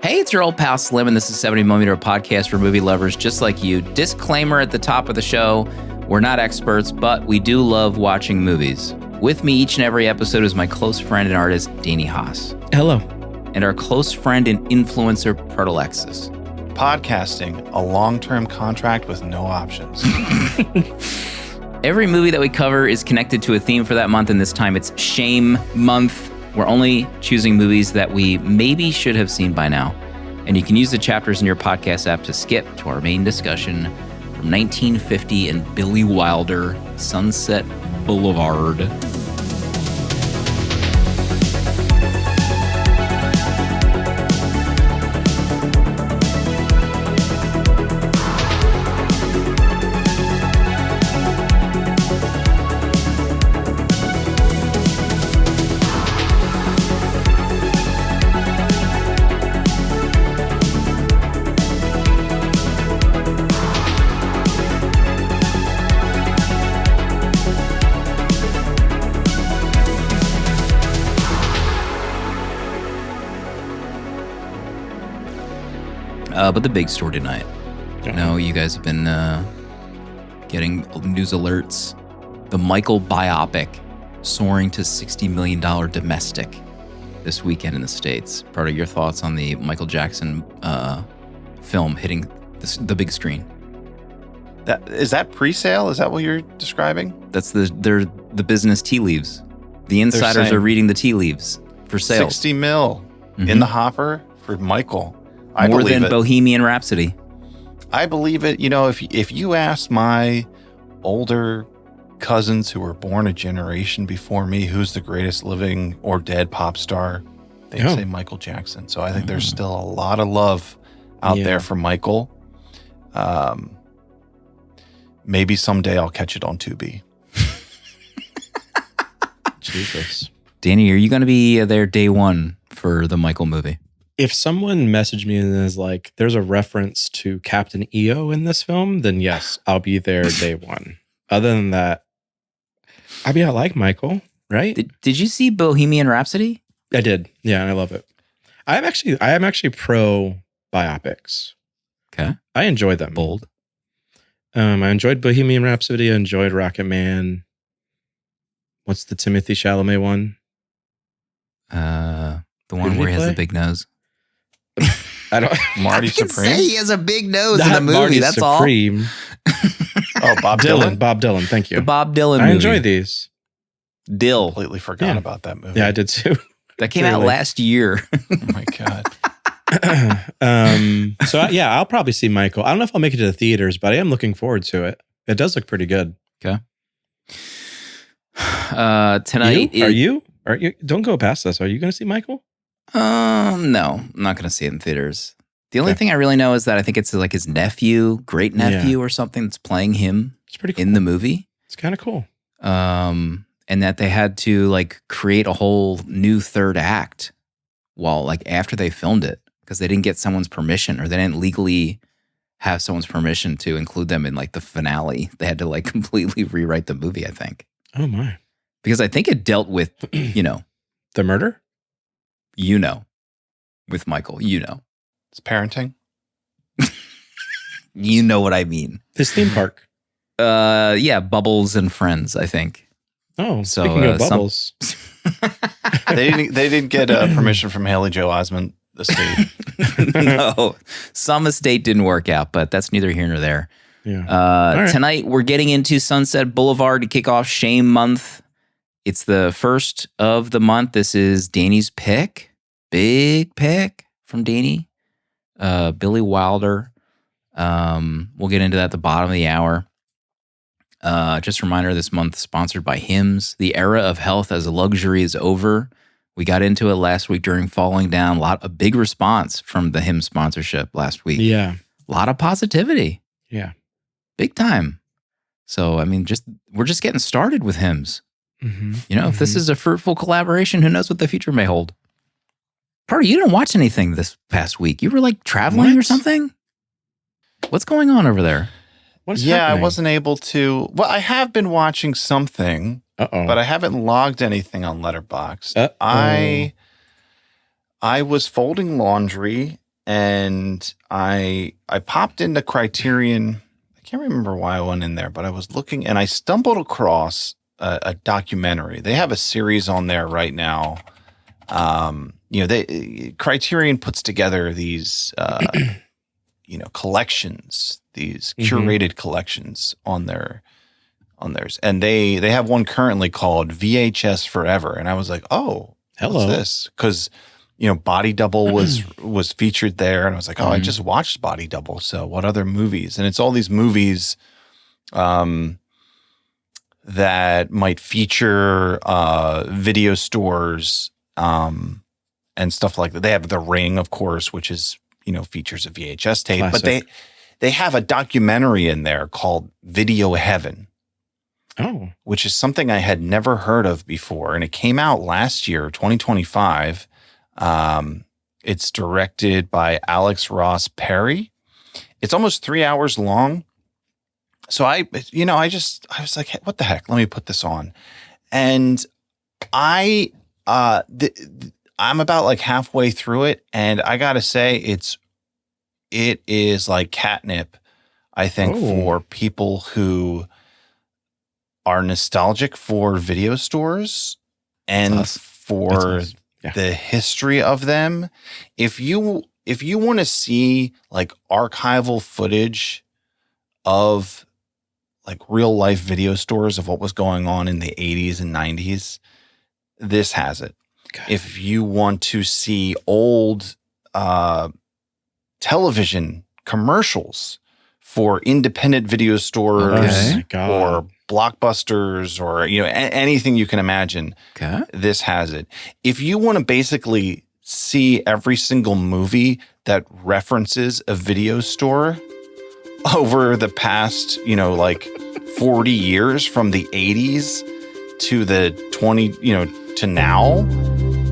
Hey, it's your old pal Slim, and this is 70mm podcast for movie lovers just like you. Disclaimer at the top of the show, we're not experts, but we do love watching movies. With me each and every episode is my close friend and artist, Danny Haas. Hello. And our close friend and influencer, Proto. Podcasting, a long-term contract with no options. Every movie that we cover is connected to a theme for that month, and this time it's Shame Month. We're only choosing movies that we maybe should have seen by now. And you can use the chapters in your podcast app to skip to our main discussion from 1950 and Billy Wilder, Sunset Boulevard. But the big story tonight. I know you guys have been getting news alerts. The Michael biopic soaring to $60 million domestic this weekend in the States. Proto, your thoughts on the Michael Jackson film hitting the big screen? Is that pre-sale? Is that what you're describing? That's the business tea leaves. The insiders are reading the tea leaves for sales. 60 mil in the hopper for Michael. More than Bohemian Rhapsody. I believe it. You know, if you ask my older cousins who were born a generation before me, who's the greatest living or dead pop star, they'd say Michael Jackson. So I think there's still a lot of love out there for Michael. Maybe someday I'll catch it on Tubi. Jesus. Danny, are you going to be there day one for the Michael movie? If someone messaged me and is like, there's a reference to Captain EO in this film, then yes, I'll be there day one. Other than that, I mean, I like Michael, right? Did you see Bohemian Rhapsody? I did. Yeah, I love it. I am actually pro biopics. Okay. I enjoy them. Bold. I enjoyed Bohemian Rhapsody. I enjoyed Rocket Man. What's the Timothée Chalamet one? The one where he has the big nose. I don't. Marty Supreme. Say he has a big nose in the movie. Marty That's Supreme. Oh, Bob Dylan. Bob Dylan. Thank you. The Bob Dylan movie. I enjoy these. Dill. Completely forgot about that movie. Yeah, I did too. That came out last year. Oh my God. I'll probably see Michael. I don't know if I'll make it to the theaters, but I am looking forward to it. It does look pretty good. Okay. Tonight. Are you? Don't go past this. Are you going to see Michael? No, I'm not going to see it in theaters. The only thing I really know is that I think it's like his nephew, great nephew or something that's playing him it's pretty cool. in the movie. It's kind of cool. And that they had to like create a whole new third act after they filmed it because they didn't get someone's permission or they didn't legally have someone's permission to include them in like the finale. They had to like completely rewrite the movie, I think. Oh my. Because I think it dealt with, the murder? With Michael, It's parenting. You know what I mean. His theme park. Bubbles and Friends, I think. Oh, so, speaking of Bubbles. They didn't get permission from Haley Joel Osment estate. No, some estate didn't work out, but that's neither here nor there. Yeah. Tonight, we're getting into Sunset Boulevard to kick off Shame Month. It's the first of the month. This is Danny's pick. Big pick from Danny. Billy Wilder. We'll get into that at the bottom of the hour. Just a reminder, this month sponsored by Hims. The era of health as a luxury is over. We got into it last week during Falling Down. A big response from the Hims sponsorship last week. Yeah. A lot of positivity. Yeah. Big time. So, I mean, we're just getting started with Hims. Mm-hmm. If this is a fruitful collaboration, who knows what the future may hold. Party, you didn't watch anything this past week. You were like traveling or something? What's going on over there? What's happening? I wasn't able to. Well, I have been watching something, but I haven't logged anything on Letterboxd. I was folding laundry and I popped into Criterion. I can't remember why I went in there, but I was looking and I stumbled across a documentary. They have a series on there right now. Criterion puts together these collections, these curated collections on theirs, and they have one currently called VHS Forever, and I was like, oh, hello, what's this? Because Body Double was featured there, and I was like, oh, I just watched Body Double, so what other movies? And it's all these movies that might feature video stores and stuff like that. They have The Ring, of course, which is features a VHS tape, classic. But they have a documentary in there called Video Heaven. Oh, which is something I had never heard of before. And it came out last year, 2025. It's directed by Alex Ross Perry. It's almost 3 hours long. So I was like, hey, what the heck? Let me put this on. And I'm about like halfway through it. And I got to say, it is like catnip, I think, for people who are nostalgic for video stores and for the history of them. If you want to see like archival footage of like real life video stores of what was going on in the 80s and 90s, this has it. God. If you want to see old television commercials for independent video stores or Blockbusters or anything you can imagine, this has it. If you want to basically see every single movie that references a video store over the past 40 years from the 80s to the 20 to now,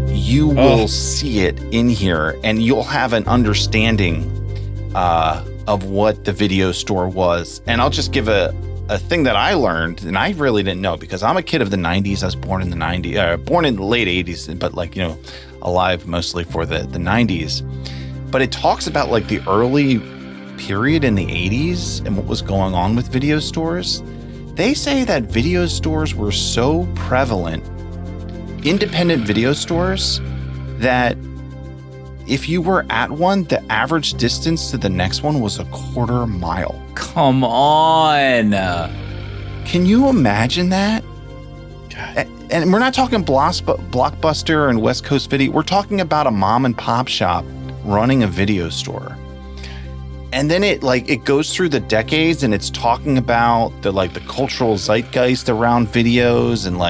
you will see it in here, and you'll have an understanding of what the video store was. And I'll just give a thing that I learned, and I really didn't know because I'm a kid of the 90s. I was born in the 90s, born in the late 80s, but alive mostly for the 90s. But it talks about like the early period in the 80s and what was going on with video stores. They say that video stores were so prevalent, independent video stores, that if you were at one, the average distance to the next one was a quarter mile. Come on. Can you imagine that? God. And we're not talking Blockbuster and West Coast Video. We're talking about a mom and pop shop running a video store. And then it goes through the decades, and it's talking about the cultural zeitgeist around videos, and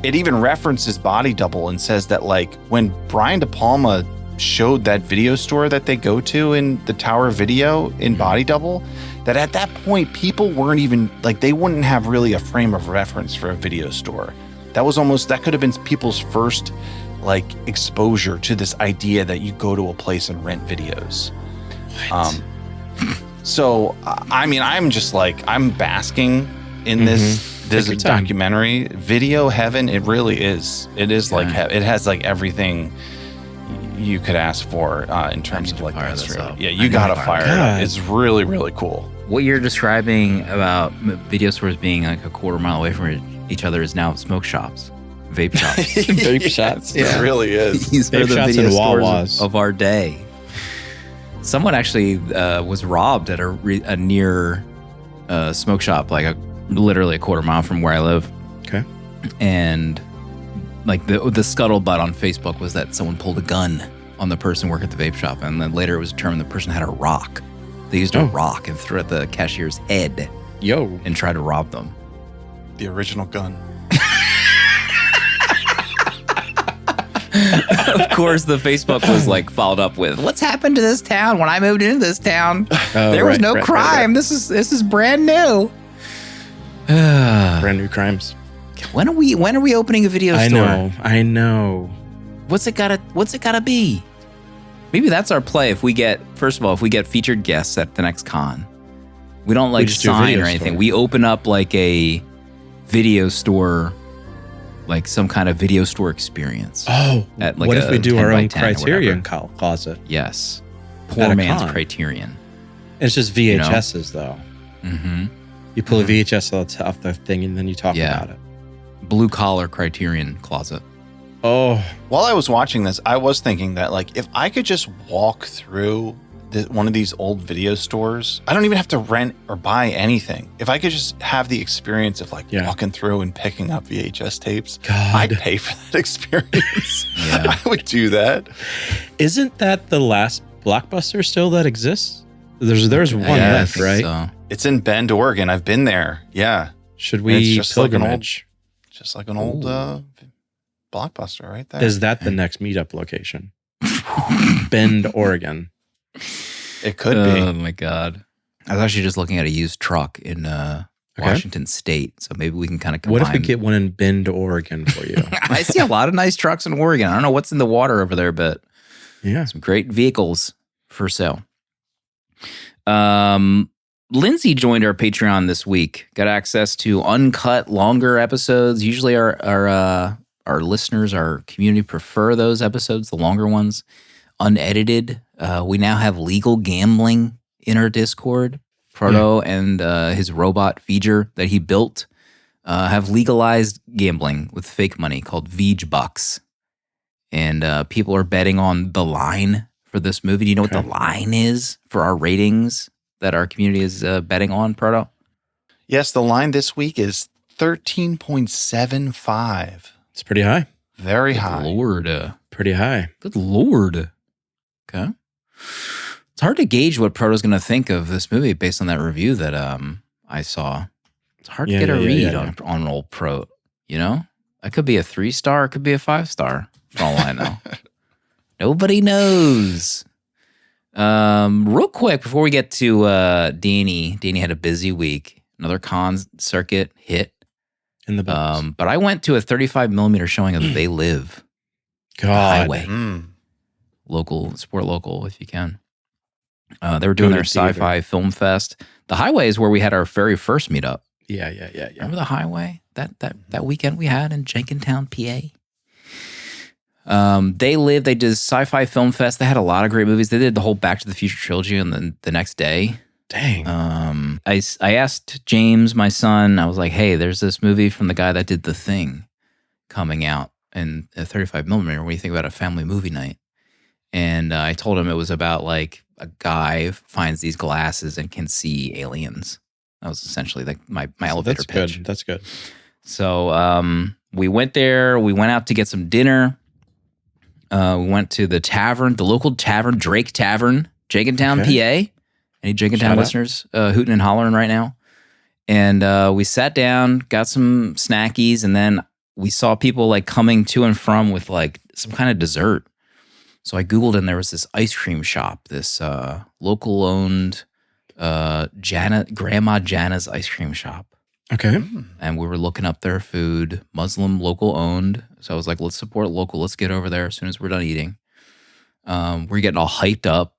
it even references Body Double and says that when Brian De Palma showed that video store that they go to in the Tower Video in Body Double, that at that point people weren't even they wouldn't have really a frame of reference for a video store. That could have been people's first exposure to this idea that you go to a place and rent videos. So I mean, I'm just I'm basking in this documentary, Video Heaven. It really is. It is it has everything you could ask for in terms of the history. Yeah, you gotta fire it up. It's really, really cool. What you're describing about video stores being a quarter mile away from each other is now smoke shops, vape shops. Vape shops. Yeah. It really is. These vape are the shops video and stores Wawas of our day. Someone actually was robbed at a near smoke shop, literally a quarter mile from where I live. Okay. And the scuttlebutt on Facebook was that someone pulled a gun on the person working at the vape shop, and then later it was determined the person had a rock. They used a rock and threw it at the cashier's head. And tried to rob them. The original gun. Of course, the Facebook was followed up with, "What's happened to this town? When I moved into this town, there was no crime. Right. This is brand new." Brand new crimes. When are we opening a video store? I know. What's it gotta be? Maybe that's our play. If we get featured guests at the next con, we don't sign or anything. Store. We open up a video store, some kind of video store experience. Oh, what if we do our own Criterion closet? Yes. poor a man's con. Criterion. It's just VHSs, though. Mm-hmm. You pull a VHS off the thing and then you talk about it. Blue collar Criterion closet. Oh. While I was watching this, I was thinking that, like, if I could just walk through one of these old video stores, I don't even have to rent or buy anything. If I could just have the experience of, like, walking through and picking up VHS tapes, I'd pay for that experience. I would do that. Isn't that the last Blockbuster still that exists? There's one left, right? So. It's in Bend, Oregon. I've been there. Yeah. Should we just pilgrimage? Like an old Blockbuster right there. Is that the next meetup location? Bend, Oregon. It could be. Oh my God. I was actually just looking at a used truck in Washington State. So maybe we can kind of combine. What if we get one in Bend, Oregon for you? I see a lot of nice trucks in Oregon. I don't know what's in the water over there, but some great vehicles for sale. Lindsay joined our Patreon this week. Got access to uncut, longer episodes. Usually our listeners, our community prefer those episodes, the longer ones, unedited. We now have legal gambling in our Discord. Proto and his robot feature that he built have legalized gambling with fake money called Veej Bucks. And people are betting on the line for this movie. Do you know what the line is for our ratings that our community is betting on, Proto? Yes, the line this week is 13.75. It's pretty high. Very Good high. Lord. Pretty high. Good Lord. Okay. It's hard to gauge what Proto's going to think of this movie based on that review that I saw. It's hard to get a read on old Pro, you know? It could be a 3-star, it could be a 5-star, for all I know. Nobody knows. Real quick, before we get to Danny had a busy week. Another con circuit hit. In the books. But I went to a 35mm showing of They Live. God. Highway. Support local if you can. They were doing their sci-fi film fest. The Highway is where we had our very first meetup. Yeah. Remember the Highway? That weekend we had in Jenkintown, PA? They did sci-fi film fest. They had a lot of great movies. They did the whole Back to the Future trilogy and then the next day. Dang. I asked James, my son, I was like, hey, there's this movie from the guy that did The Thing coming out in a 35mm. What do you think about a family movie night? And I told him it was about like a guy finds these glasses and can see aliens. That was essentially like my elevator pitch. That's good. So we went there. We went out to get some dinner. We went to the tavern, the local tavern, Drake Tavern, Jenkintown, PA. Any Jenkintown listeners hooting and hollering right now? And we sat down, got some snackies, and then we saw people like coming to and from with like some kind of dessert. So I Googled and there was this ice cream shop, this local owned Grandma Jana's ice cream shop. Okay. And we were looking up their food, Muslim, local owned. So I was like, let's support local. Let's get over there as soon as we're done eating. We're getting all hyped up,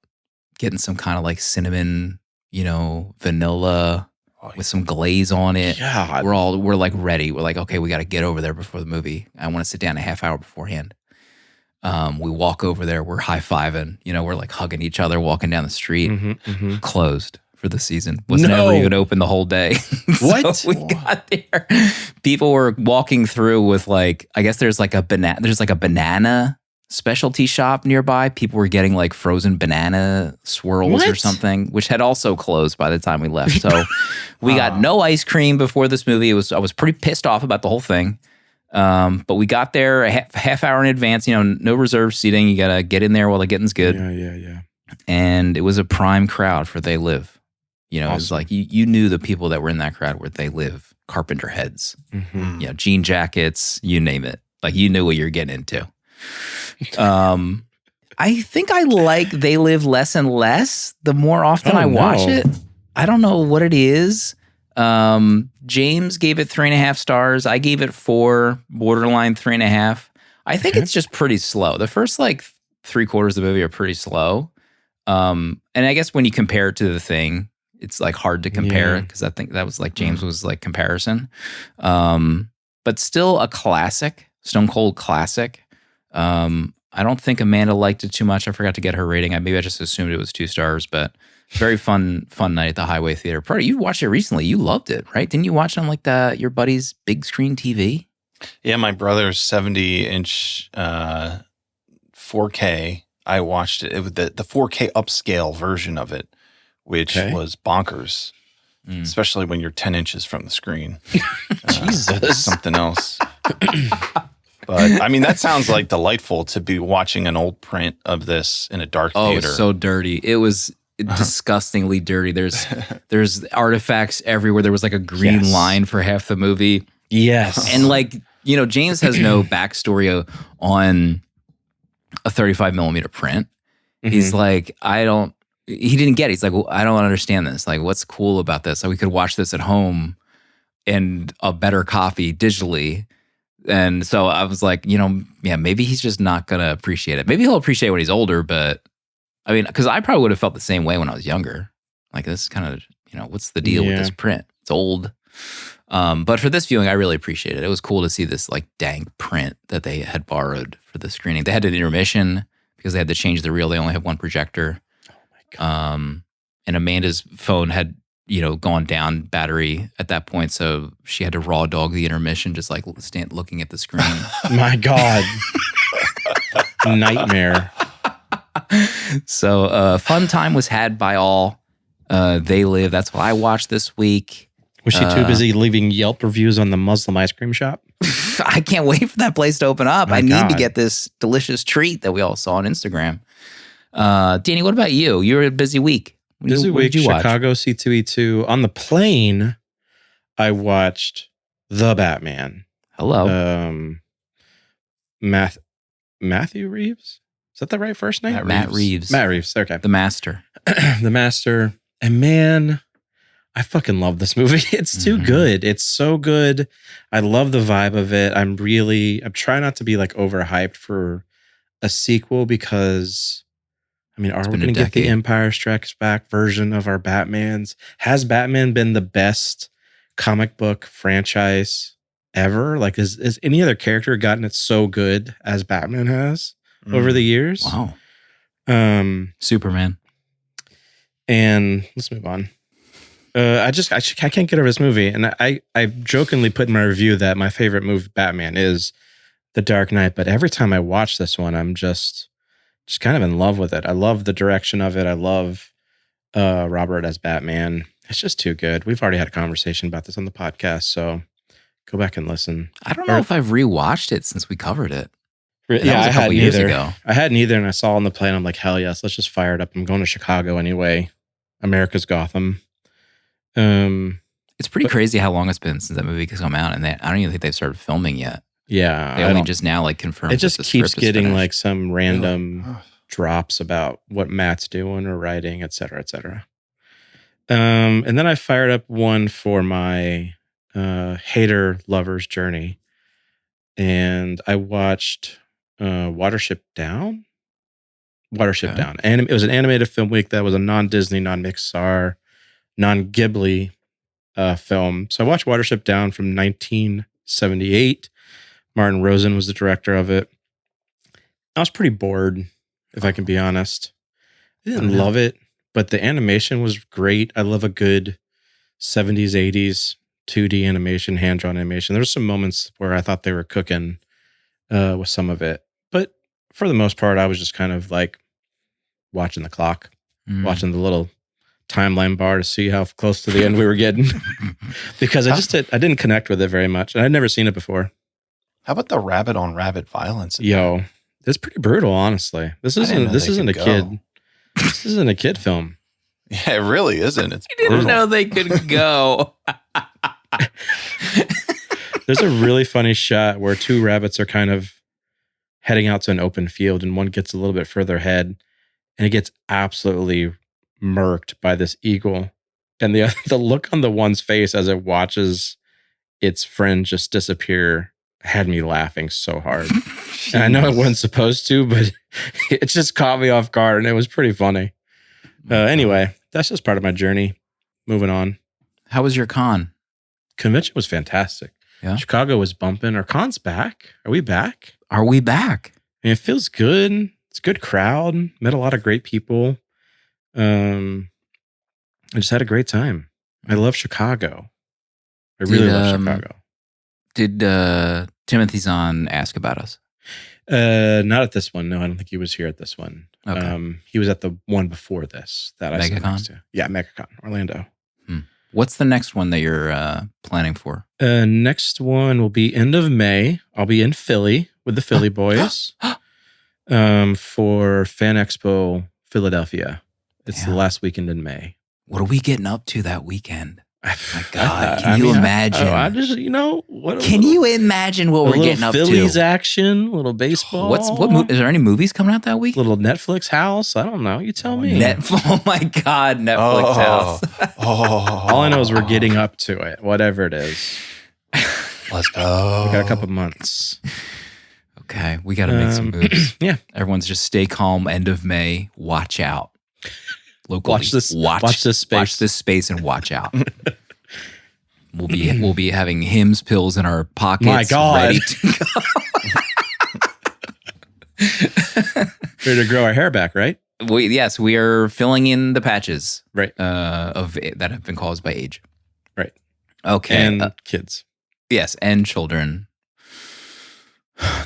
getting some kind of like cinnamon, vanilla with some glaze on it. Yeah. We're like ready. We're like, okay, we got to get over there before the movie. I want to sit down a half hour beforehand. We walk over there. We're high-fiving. We're like hugging each other, walking down the street. Closed for the season. Was never even open the whole day. What? So we got there. People were walking through with like, I guess there's like a banana specialty shop nearby. People were getting like frozen banana swirls or something, which had also closed by the time we left. So we got no ice cream before this movie. I was pretty pissed off about the whole thing. But we got there a half hour in advance, no reserved seating. You got to get in there while the getting's good. Yeah. And it was a prime crowd for They Live. Awesome. It was like you knew the people that were in that crowd were They Live carpenter heads. Jean jackets, you name it. Like you knew what you're getting into. I think I like They Live less and less the more often I watch it. I don't know what it is. James gave it 3.5 stars. I gave it 4, borderline 3.5. I think it's just pretty slow. The first like 3/4 of the movie are pretty slow. And I guess when you compare it to The Thing, it's like hard to compare because I think that was like James was like comparison. But still a classic, stone cold classic. I don't think Amanda liked it too much. I forgot to get her rating. Maybe I just assumed it was 2 stars, but very fun night at the Highway Theater. Proto, you watched it recently. You loved it, right? Didn't you watch it on like your buddy's big screen TV? Yeah, my brother's 70-inch 4K. I watched it. It was the 4K upscale version of it, which was bonkers, especially when you're 10 inches from the screen. Jesus. Something else. But I mean, that sounds like delightful to be watching an old print of this in a dark theater. Oh, so dirty. It was disgustingly dirty. There's artifacts everywhere. There was like a green line for half the movie. Yes. And like, James has no backstory on a 35 millimeter print. He's like, he didn't get it. He's like, well, I don't understand this. Like, what's cool about this? Like, we could watch this at home and a better copy digitally. And so I was like, maybe he's just not going to appreciate it. Maybe he'll appreciate it when he's older, but I mean, because I probably would have felt the same way when I was younger. Like, this is kind of, what's the deal with this print? It's old. But for this viewing, I really appreciate it. It was cool to see this like dank print that they had borrowed for the screening. They had an intermission because they had to change the reel. They only had one projector. Oh my God. And Amanda's phone had, gone down battery at that point. So she had to raw dog the intermission, just like stand looking at the screen. My God. Nightmare. So fun time was had by all. They Live. That's what I watched this week. Was she too busy leaving Yelp reviews on the Muslim ice cream shop? I can't wait for that place to open up. My I need God. to get this delicious treat that we all saw on Instagram. Danny, what about you? You were a busy week. Busy What week, did you watch? Chicago C2E2. On the plane, I watched The Batman. Hello. Matthew Reeves? Is that the right first name? Matt Reeves. Matt Reeves, okay. The Master. The Master. And man, I fucking love this movie. It's too good. It's so good. I love the vibe of it. I'm trying not to be like overhyped for a sequel because, I mean, are we going to get the Empire Strikes Back version of our Batmans? Has Batman been the best comic book franchise ever? Like, has any other character gotten it so good as Batman has over the years? Wow. Superman. And let's move on. I can't get over this movie. And I jokingly put in my review that my favorite movie, Batman, is The Dark Knight. But every time I watch this one, I'm just kind of in love with it. I love the direction of it. I love Robert as Batman. It's just too good. We've already had a conversation about this on the podcast, so go back and listen. I don't know if I've rewatched it since we covered it. Yeah, I hadn't either. I hadn't either, and I saw it on the plane. I'm like, hell yes, let's just fire it up. I'm going to Chicago anyway. America's Gotham. It's pretty crazy how long it's been since that movie has come out, and I don't even think they've started filming yet. Yeah, they only just now like confirmed. It just that the keeps script is getting finished. like some random drops about what Matt's doing or writing, et cetera, et cetera. And then I fired up one for my hater lover's journey, and I watched Watership Down. Watership Down, and it was an animated film week that was a non-Disney, non-Pixar, non-Ghibli film. So I watched Watership Down from 1978. Martin Rosen was the director of it. I was pretty bored, if I can be honest. I didn't love it, but the animation was great. I love a good 70s, 80s 2D animation, hand-drawn animation. There's some moments where I thought they were cooking with some of it. But for the most part, I was just kind of like watching the clock, watching the little timeline bar to see how close to the end we were getting. Because I didn't connect with it very much. And I'd never seen it before. How about the rabbit on rabbit violence? Yo, it's pretty brutal, honestly. This isn't a kid. This isn't a kid film. Yeah, it really isn't. It's I didn't know they could go. There's a really funny shot where two rabbits are kind of heading out to an open field, and one gets a little bit further ahead, and it gets absolutely murked by this eagle. And the look on the one's face as it watches its friend just disappear had me laughing so hard. And I know it wasn't supposed to, but it just caught me off guard, and it was pretty funny. Anyway, that's just part of my journey. Moving on. How was your con? Convention was fantastic. Yeah. Chicago was bumping. Our con's back. Are we back? Are we back? And it feels good. It's a good crowd. Met a lot of great people. I just had a great time. I love Chicago. I really love Chicago. Did Timothy Zahn ask about us? Not at this one. No, I don't think he was here at this one. Okay. He was at the one before this that I sat next to. Yeah, MegaCon, Orlando. What's the next one that you're planning for? Next one will be end of May. I'll be in Philly with the Philly boys for Fan Expo Philadelphia. It's the last weekend in May. What are we getting up to that weekend? My God, Can you imagine? I just, Can you imagine what we're getting up Phillies to? action, little baseball. Is there any movies coming out that week? Little Netflix house. I don't know. You tell me. Oh my God, Netflix house. All I know is we're getting up to it, whatever it is. Let's go. We got a couple months. Okay, we got to make some moves. Yeah. Everyone's just stay calm. End of May. Watch out. Locally, watch this space. Watch this space and watch out. We'll be having Hims pills in our pockets. My God. Ready to go. Ready to grow our hair back, right? Yes, we are filling in the patches, right? Of that have been caused by age, right? Okay, and kids, yes, and children.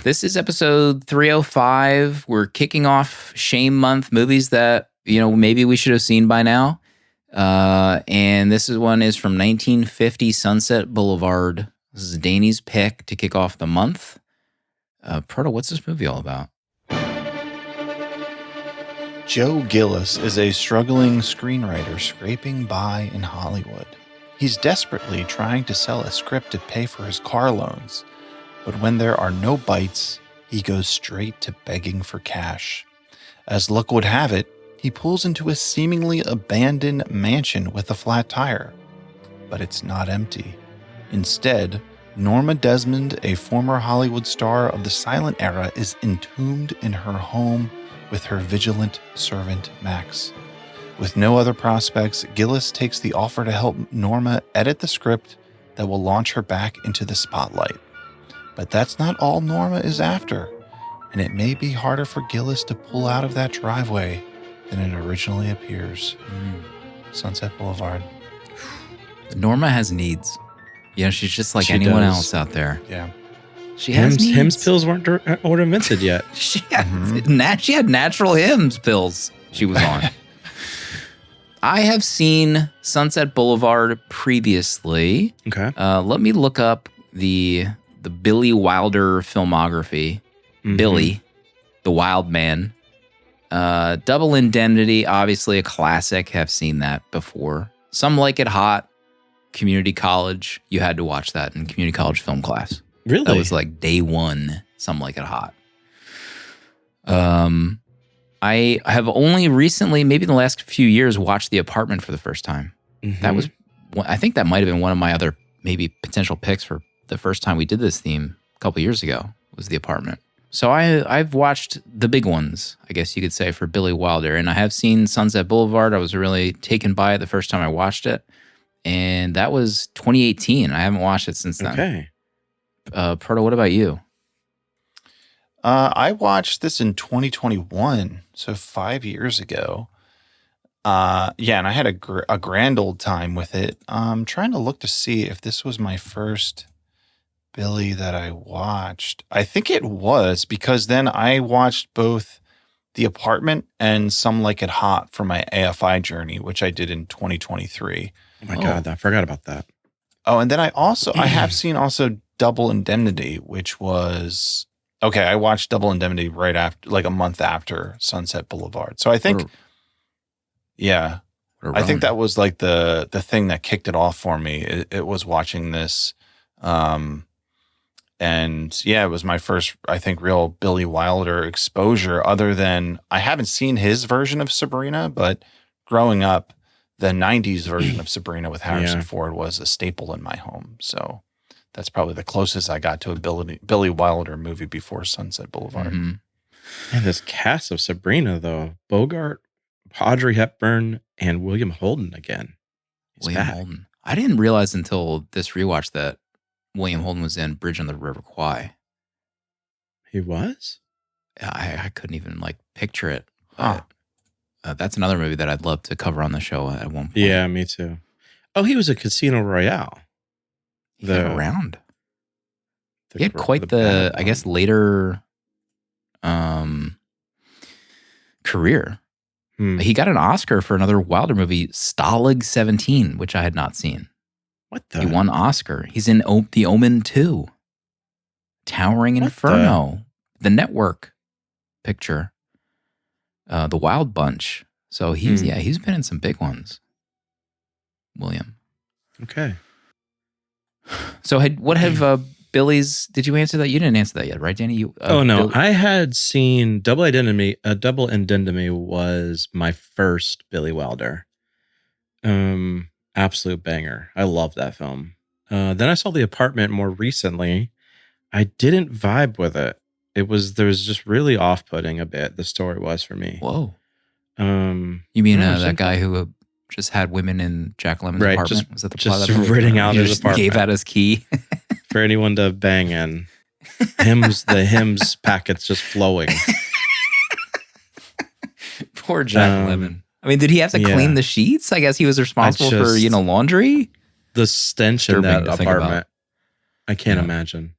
This is episode 305. We're kicking off Shame Month, movies that maybe we should have seen by now. And this one is from 1950, Sunset Boulevard. This is Danny's pick to kick off the month. Proto, what's this movie all about? Joe Gillis is a struggling screenwriter scraping by in Hollywood. He's desperately trying to sell a script to pay for his car loans, but when there are no bites, he goes straight to begging for cash. As luck would have it, he pulls into a seemingly abandoned mansion with a flat tire. But it's not empty. Instead, Norma Desmond, a former Hollywood star of the silent era, is entombed in her home with her vigilant servant, Max. With no other prospects, Gillis takes the offer to help Norma edit the script that will launch her back into the spotlight. But that's not all Norma is after, and it may be harder for Gillis to pull out of that driveway than it originally appears. Sunset Boulevard. Norma has needs. She's just like anyone else out there. Yeah. She has needs. Hims pills weren't invented yet. She had natural Hims pills she was on. I have seen Sunset Boulevard previously. Okay. Let me look up the Billy Wilder filmography. Mm-hmm. Billy, the Wild Man. Double Indemnity, obviously a classic. Have seen that before. Some Like It Hot. Community college. You had to watch that in community college film class. Really? That was like day one. Some Like It Hot. I have only recently, maybe in the last few years, watched The Apartment for the first time. Mm-hmm. That was, I think that might have been one of my other maybe potential picks for the first time we did this theme a couple years ago. Was The Apartment. So I've watched the big ones, I guess you could say, for Billy Wilder. And I have seen Sunset Boulevard. I was really taken by it the first time I watched it. And that was 2018. I haven't watched it since then. Okay. Proto, what about you? I watched this in 2021, so 5 years ago. And I had a grand old time with it. I'm trying to look to see if this was my first Billy that I watched. I think it was, because then I watched both The Apartment and Some Like It Hot for my AFI journey, which I did in 2023. Oh my God, I forgot about that. Oh, and then I have seen also Double Indemnity, which was, okay, I watched Double Indemnity right after, like a month after Sunset Boulevard. So I think, I think that was like the thing that kicked it off for me. It was watching this. And it was my first, I think, real Billy Wilder exposure, other than I haven't seen his version of Sabrina, but growing up, the 90s version of Sabrina with Harrison Ford was a staple in my home. So that's probably the closest I got to a Billy Wilder movie before Sunset Boulevard. Mm-hmm. And this cast of Sabrina, though, Bogart, Audrey Hepburn, and William Holden again. William Holden. I didn't realize until this rewatch that William Holden was in Bridge on the River Kwai. He was? I couldn't even like picture it. Huh. That's another movie that I'd love to cover on the show at one point. Yeah, me too. Oh, he was a Casino Royale. He got around. The He had quite the I guess, later career. He got an Oscar for another Wilder movie, Stalag 17, which I had not seen. What the? He won Oscar. He's in The Omen 2. Towering Inferno. The Network picture. The Wild Bunch. So he's been in some big ones. William. Okay. So what have Billy's? Did you answer that? You didn't answer that yet, right, Danny? Oh no, I had seen Double Indemnity. Double Indemnity was my first Billy Wilder. Absolute banger. I love that film. Then I saw The Apartment more recently. I didn't vibe with it. There was just really off-putting a bit. The story was for me. Whoa. You mean that guy who just had women in Jack Lemmon's apartment? Was that the plot? Just renting out his apartment. Gave out his key for anyone to bang in. The hymns packets just flowing. Poor Jack Lemmon. I mean, did he have to clean the sheets? I guess he was responsible for laundry. The stench in that apartment. I can't imagine.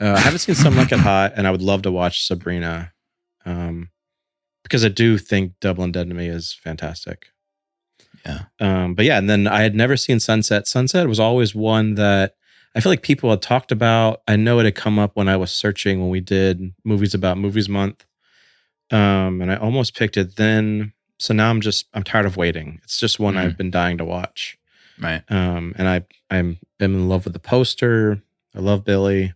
I haven't seen Some Like It Hot, and I would love to watch Sabrina, because I do think Double Indemnity is fantastic. Yeah. But yeah, and then I had never seen Sunset. Sunset was always one that I feel like people had talked about. I know it had come up when I was searching when we did Movies About Movies Month. And I almost picked it then. So now I'm tired of waiting. It's just one I've been dying to watch. Right. And I'm in love with the poster. I love Billy.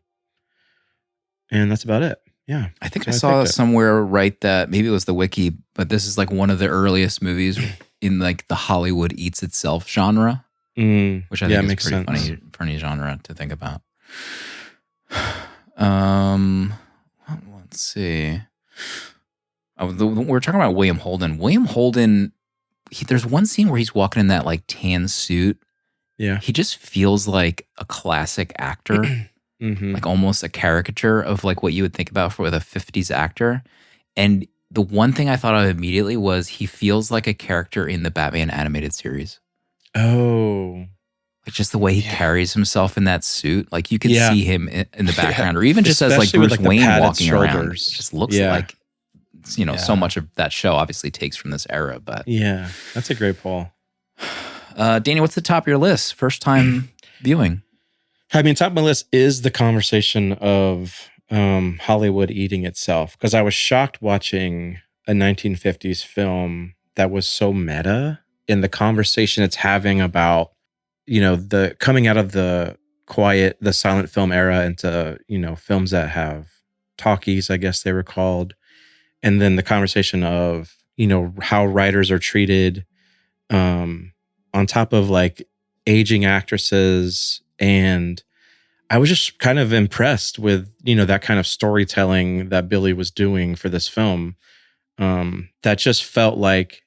And that's about it. Yeah. I think I saw somewhere that maybe it was the wiki, but this is like one of the earliest movies in like the Hollywood eats itself genre, which I think is pretty funny genre to think about. Let's see. We're talking about William Holden. William Holden, there's one scene where he's walking in that like tan suit. Yeah. He just feels like a classic actor. Like almost a caricature of like what you would think about with a 50s actor. And the one thing I thought of immediately was he feels like a character in the Batman animated series. Oh. Like just the way he carries himself in that suit. Like you can see him in the background or even just as like Bruce Wayne walking around. It just looks like, so much of that show obviously takes from this era. But yeah, that's a great poll. Danny, what's the top of your list? First time viewing? I mean, top of my list is the conversation of Hollywood eating itself, because I was shocked watching a 1950s film that was so meta in the conversation it's having about, the coming out of the silent film era into, films that have talkies, I guess they were called. And then the conversation of, how writers are treated on top of like aging actresses. And I was just kind of impressed with, that kind of storytelling that Billy was doing for this film. That just felt like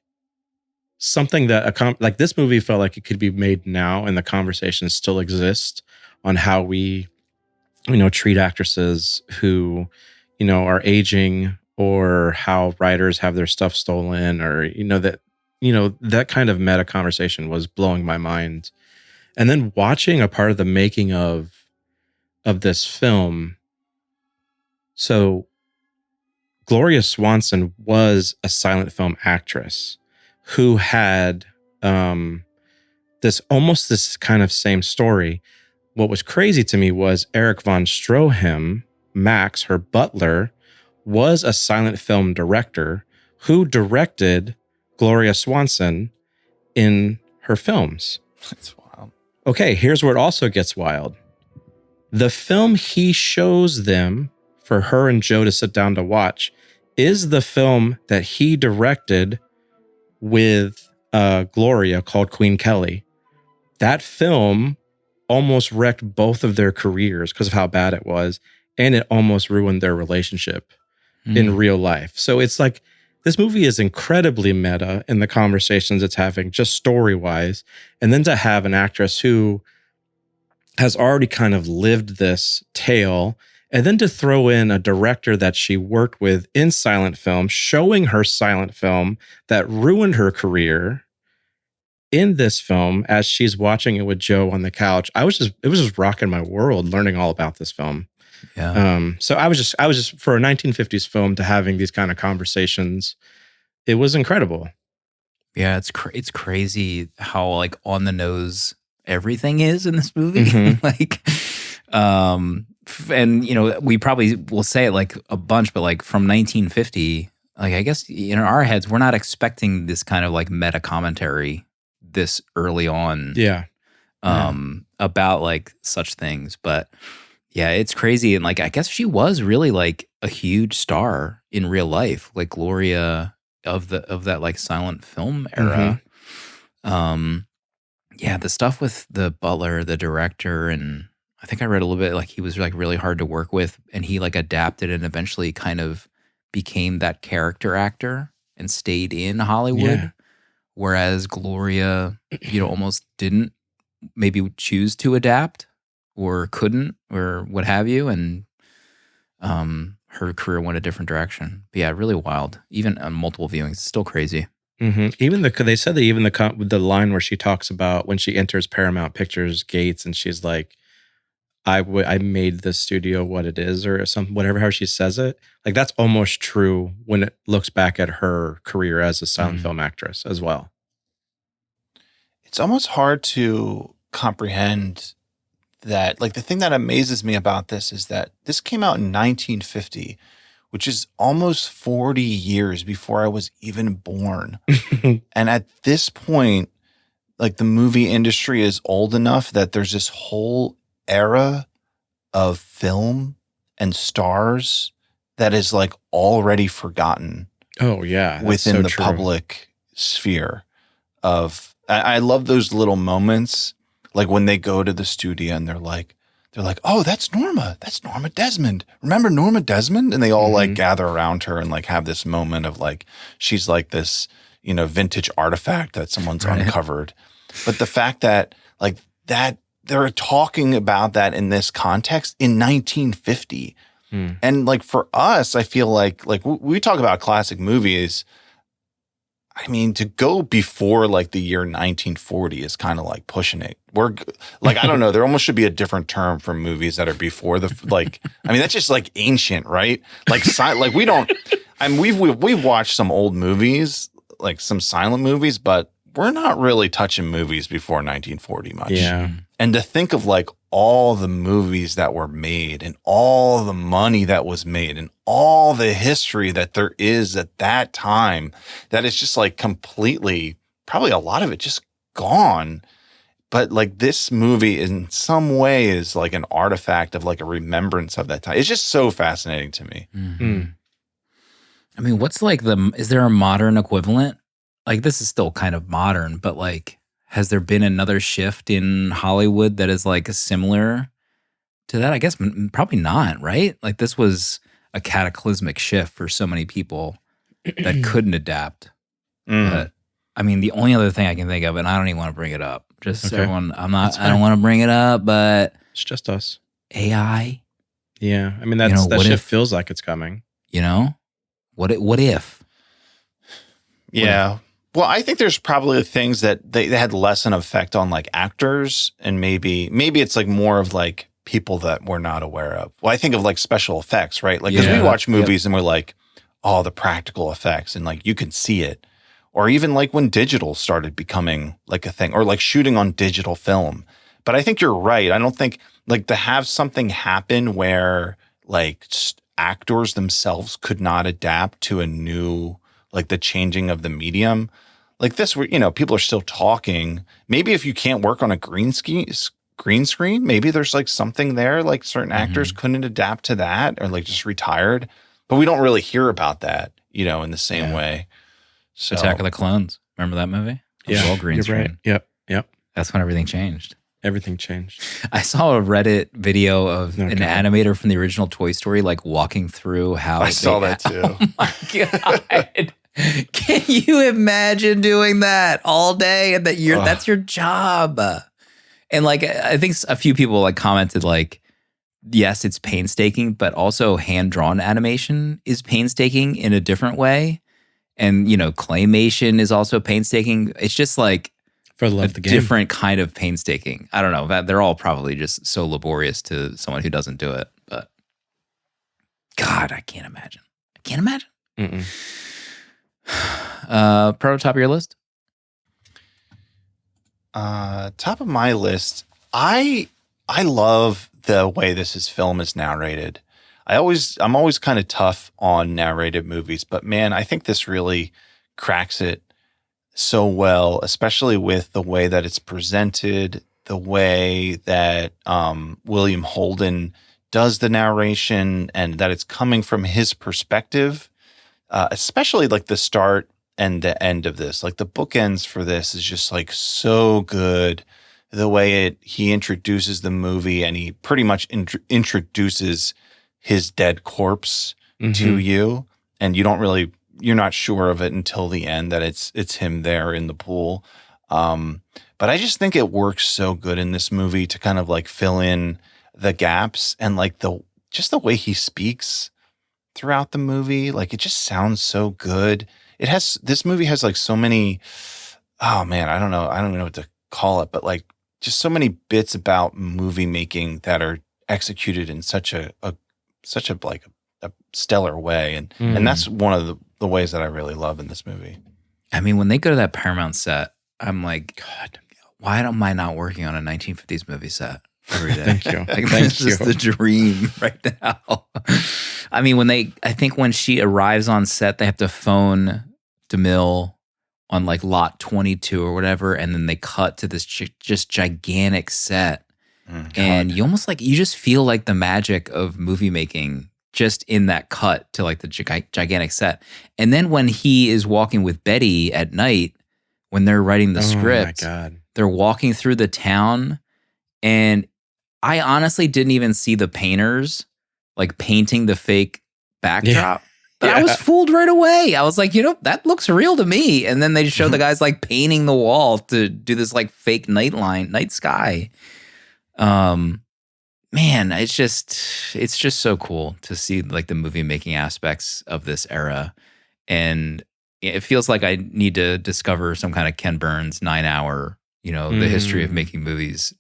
something that, like this movie felt like it could be made now and the conversations still exist on how we, treat actresses who, are aging, or how writers have their stuff stolen, or, that kind of meta conversation was blowing my mind. And then watching a part of the making of this film. So Gloria Swanson was a silent film actress who had this kind of same story. What was crazy to me was Eric von Stroheim, Max, her butler, was a silent film director who directed Gloria Swanson in her films. That's wild. Okay, here's where it also gets wild. The film he shows them for her and Joe to sit down to watch is the film that he directed with Gloria, called Queen Kelly. That film almost wrecked both of their careers because of how bad it was, and it almost ruined their relationship in real life. So it's like, this movie is incredibly meta in the conversations it's having, just story-wise. And then to have an actress who has already kind of lived this tale And then to throw in a director that she worked with in silent film, showing her silent film that ruined her career in this film as she's watching it with Joe on the couch. It was just rocking my world learning all about this film. Yeah. So I was just for a 1950s film to having these kind of conversations, it was incredible. Yeah, it's crazy how like on the nose everything is in this movie. Mhm. Like, and you know, we probably will say it like a bunch, but like from 1950, like I guess in our heads, we're not expecting this kind of like meta commentary this early on. Yeah. About like such things, but yeah, it's crazy. And like, I guess she was really like a huge star in real life, like Gloria of that like silent film era. Yeah, the stuff with the butler, the director, and I think I read a little bit like he was like really hard to work with, and he like adapted and eventually kind of became that character actor and stayed in Hollywood. Yeah. Whereas Gloria, you know, almost didn't maybe choose to adapt or couldn't or what have you, and her career went a different direction. But yeah, really wild. Even on multiple viewings, it's still crazy. Even they said that even the line where she talks about when she enters Paramount Pictures gates and she's like, I made the studio what it is, or something, whatever, how she says it. Like that's almost true when it looks back at her career as a silent film actress as well. It's almost hard to comprehend that. Like the thing that amazes me about this is that this came out in 1950, which is almost 40 years before I was even born. And at this point, like the movie industry is old enough that there's this whole era of film and stars that is like already forgotten. Oh yeah, within the public sphere of. I love those little moments, like when they go to the studio and they're like, oh, that's Norma Desmond. Remember Norma Desmond? And they all like gather around her and like have this moment of like she's like this, you know, vintage artifact that someone's uncovered. But the fact that like that they're talking about that in this context in 1950. And like for us, I feel like we talk about classic movies. I mean, to go before like the year 1940 is kind of like pushing it. We're like, I don't know, there almost should be a different term for movies that are before the like. I mean, that's just like ancient, right? Like, like we don't. I mean, we've watched some old movies, like some silent movies, but we're not really touching movies before 1940 much. Yeah. And to think of like all the movies that were made and all the money that was made and all the history that there is at that time, that is just like completely, probably a lot of it just gone. But like this movie in some way is like an artifact of like a remembrance of that time. It's just so fascinating to me. I mean, what's like is there a modern equivalent? Like this is still kind of modern, but like, has there been another shift in Hollywood that is like similar to that? I guess probably not, right? Like this was a cataclysmic shift for so many people that couldn't adapt. But I mean, the only other thing I can think of, and I don't even want to bring it up, just everyone, I don't want to bring it up, but it's just us. AI. Yeah. I mean, that shit feels like it's coming. You know, what if? Yeah. Well, I think there's probably things that they had less an effect on like actors, and maybe it's like more of like people that we're not aware of. Well, I think of like special effects, right? Like, because we watch movies and we're like, oh, the practical effects, and like you can see it. Or even like when digital started becoming like a thing, or like shooting on digital film. But I think you're right. I don't think like to have something happen where like actors themselves could not adapt to a new, like the changing of the medium. Like this, you know, people are still talking. Maybe if you can't work on a green screen, maybe there's like something there, like certain actors couldn't adapt to that or like just retired. But we don't really hear about that, you know, in the same way. So, Attack of the Clones. Remember that movie? It was all green screen. Right. Yep. That's when everything changed. Everything changed. I saw a Reddit video of an animator from the original Toy Story, like walking through how I saw that too. Oh my God. Can you imagine doing that all day? And that's your job. And like, I think a few people like commented like, yes, it's painstaking, but also hand-drawn animation is painstaking in a different way. And, claymation is also painstaking. It's just like For the love a of the game. different kind of painstaking. I don't know. That they're all probably just so laborious to someone who doesn't do it. But God, I can't imagine. Mm-mm. Proto, top of your list? Top of my list, I love the way this film is narrated. I'm always kind of tough on narrated movies, but man, I think this really cracks it so well, especially with the way that it's presented, the way that William Holden does the narration, and that it's coming from his perspective, especially like the start and the end of this. Like the bookends for this is just like so good. The way he introduces the movie, and he pretty much introduces his dead corpse to you, and you're not sure of it until the end that it's him there in the pool. But I just think it works so good in this movie to kind of like fill in the gaps, and like the way he speaks throughout the movie. Like it just sounds so good. This movie has like so many, oh man, I don't know what to call it, but like just so many bits about movie making that are executed in such a stellar way. And that's one of the ways that I really love in this movie. I mean, when they go to that Paramount set, I'm like, God, why am I not working on a 1950s movie set every day? Thank you. Like, this is the dream right now. I mean, when she arrives on set, they have to phone DeMille on like lot 22 or whatever, and then they cut to this just gigantic set. And you almost you just feel like the magic of movie making just in that cut to like the gigantic set. And then when he is walking with Betty at night, when they're writing the script, they're walking through the town, and I honestly didn't even see the painters like painting the fake backdrop. But I was fooled right away. I was like, that looks real to me. And then they show the guys like painting the wall to do this like fake night sky. Man, it's just so cool to see like the movie making aspects of this era. And it feels like I need to discover some kind of Ken Burns 9-hour, the history of making movies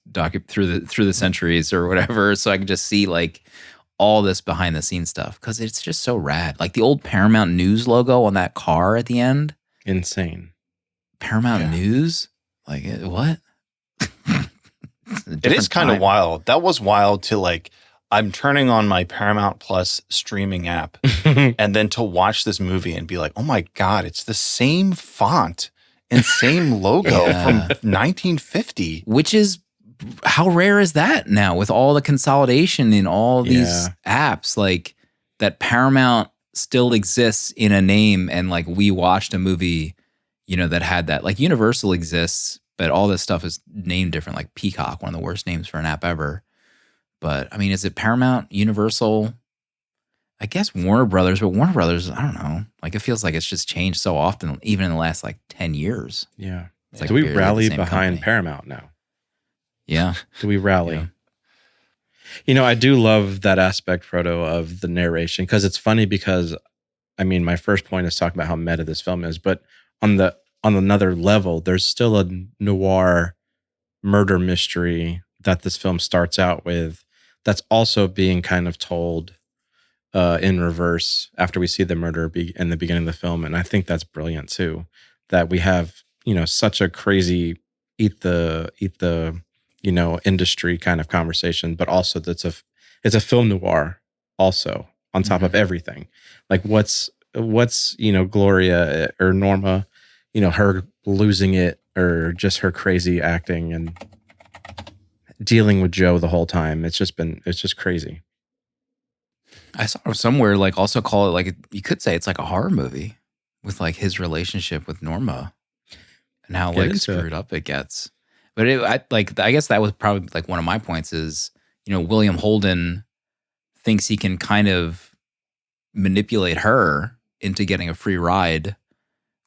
through the centuries or whatever. So I can just see like all this behind the scenes stuff, because it's just so rad. Like the old Paramount News logo on that car at the end. Insane. Paramount News? Like what? It is kind of wild. That was wild to like, I'm turning on my Paramount Plus streaming app and then to watch this movie and be like, oh my God, it's the same font and same logo from 1950. Which is, how rare is that now with all the consolidation in all these apps? Like that Paramount still exists in a name, and like we watched a movie, that had that. Like Universal exists, but all this stuff is named different. Like Peacock, one of the worst names for an app ever. But I mean, is it Paramount, Universal? I guess Warner Brothers, but Warner Brothers, I don't know. Like it feels like it's just changed so often, even in the last like 10 years. Yeah. It's like do we rally behind company. Paramount now? Yeah. Do we rally? Yeah. I do love that aspect, Proto, of the narration, because it's funny because, I mean, my first point is talking about how meta this film is, but on another level, there's still a noir murder mystery that this film starts out with that's also being kind of told in reverse after we see the murder in the beginning of the film. And I think that's brilliant too, that we have, such a crazy eat the industry kind of conversation, but also it's a film noir also on top of everything. Like what's Gloria or Norma, her losing it, or just her crazy acting and dealing with Joe the whole time. It's just crazy. I saw somewhere like also call it like, you could say it's like a horror movie with like his relationship with Norma and how like screwed up it gets. But I guess that was probably like one of my points is, William Holden thinks he can kind of manipulate her into getting a free ride,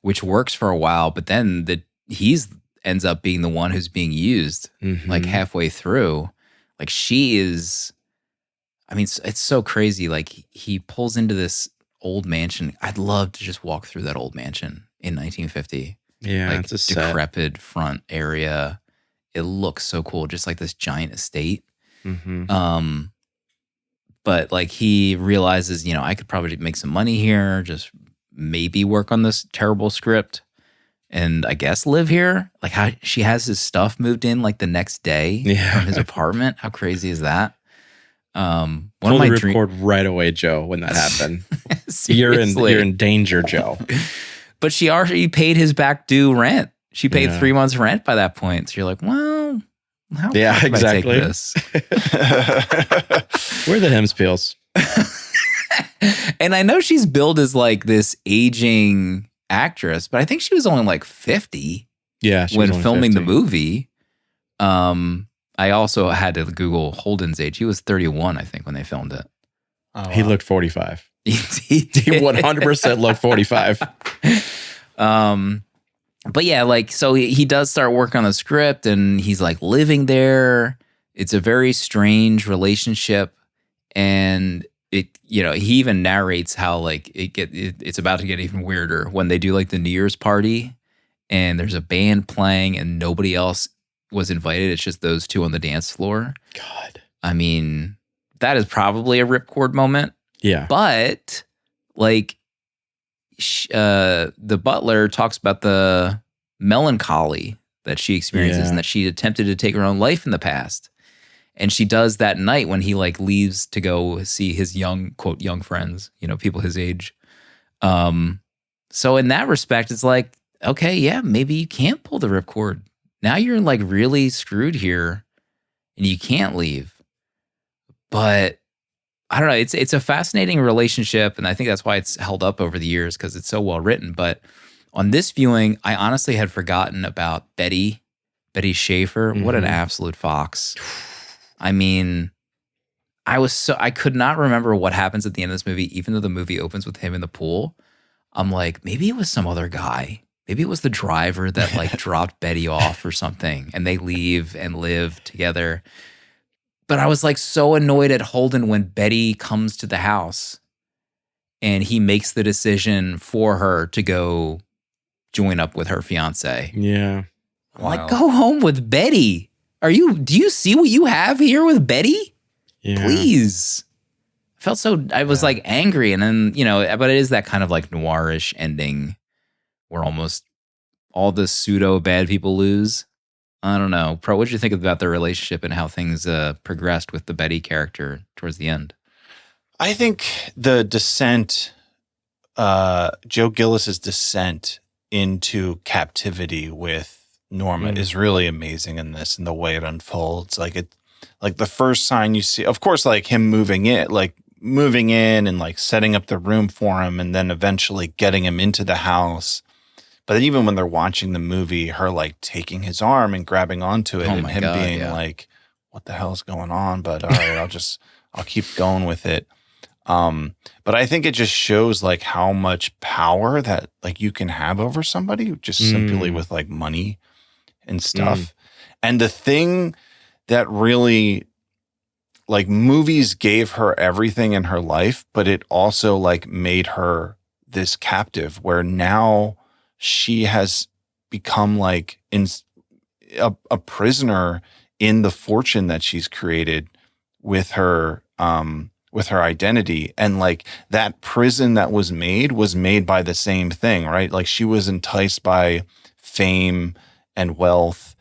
which works for a while, but then he's ends up being the one who's being used like halfway through. Like she is I mean, it's so crazy. Like he pulls into this old mansion. I'd love to just walk through that old mansion in 1950. Yeah, like it's a set. decrepit front area. It looks so cool, just like this giant estate. Mm-hmm. But like he realizes, I could probably make some money here, just maybe work on this terrible script, and I guess live here. Like how she has his stuff moved in like the next day from his apartment. How crazy is that? One Pull of my the ripcord right away, Joe. When that happened, you're in danger, Joe. But she already paid his back due rent. She paid 3 months rent by that point. So you're like, well, how far can exactly. I take this? Where are the Hemspeels? And I know she's billed as like this aging actress, but I think she was only like 50 when filming 50. the movie. I also had to Google Holden's age. He was 31, I think, when they filmed it. Oh, wow. He looked 45. He did. He 100% looked 45. But yeah, like, so he does start working on the script and he's like living there. It's a very strange relationship. And he even narrates how like it's about to get even weirder when they do like the New Year's party and there's a band playing and nobody else was invited. It's just those two on the dance floor. God. I mean, that is probably a ripcord moment. Yeah. But like the butler talks about the melancholy that she experiences and that she attempted to take her own life in the past. And she does that night when he like leaves to go see his young friends, people his age. So in that respect, it's like, okay, yeah, maybe you can't pull the ripcord. Now you're like really screwed here and you can't leave. But I don't know. It's a fascinating relationship. And I think that's why it's held up over the years because it's so well written. But on this viewing, I honestly had forgotten about Betty Schaefer. Mm-hmm. What an absolute fox. I mean, I could not remember what happens at the end of this movie, even though the movie opens with him in the pool. I'm like, maybe it was some other guy. Maybe it was the driver that like dropped Betty off or something and they leave and live together. But I was like so annoyed at Holden when Betty comes to the house and he makes the decision for her to go join up with her fiance. Yeah. I'm like, go home with Betty. Do you see what you have here with Betty? Yeah. Please. I was like angry. And then, but it is that kind of like noirish ending where almost all the pseudo bad people lose. I don't know. Pro, what did you think about their relationship and how things progressed with the Betty character towards the end? I think the descent, Joe Gillis's descent into captivity with Norma is really amazing in this and the way it unfolds. Like the first sign you see, of course, like him moving in and like setting up the room for him and then eventually getting him into the house. But even when they're watching the movie, her like taking his arm and grabbing onto it and him being like, what the hell's going on? But all right, I'll keep going with it. But I think it just shows like how much power that like you can have over somebody just simply with like money and stuff. And the thing that really like movies gave her everything in her life, but it also like made her this captive where now she has become like a prisoner in the fortune that she's created with her identity. And like that prison that was made by the same thing, right? Like she was enticed by fame and wealth,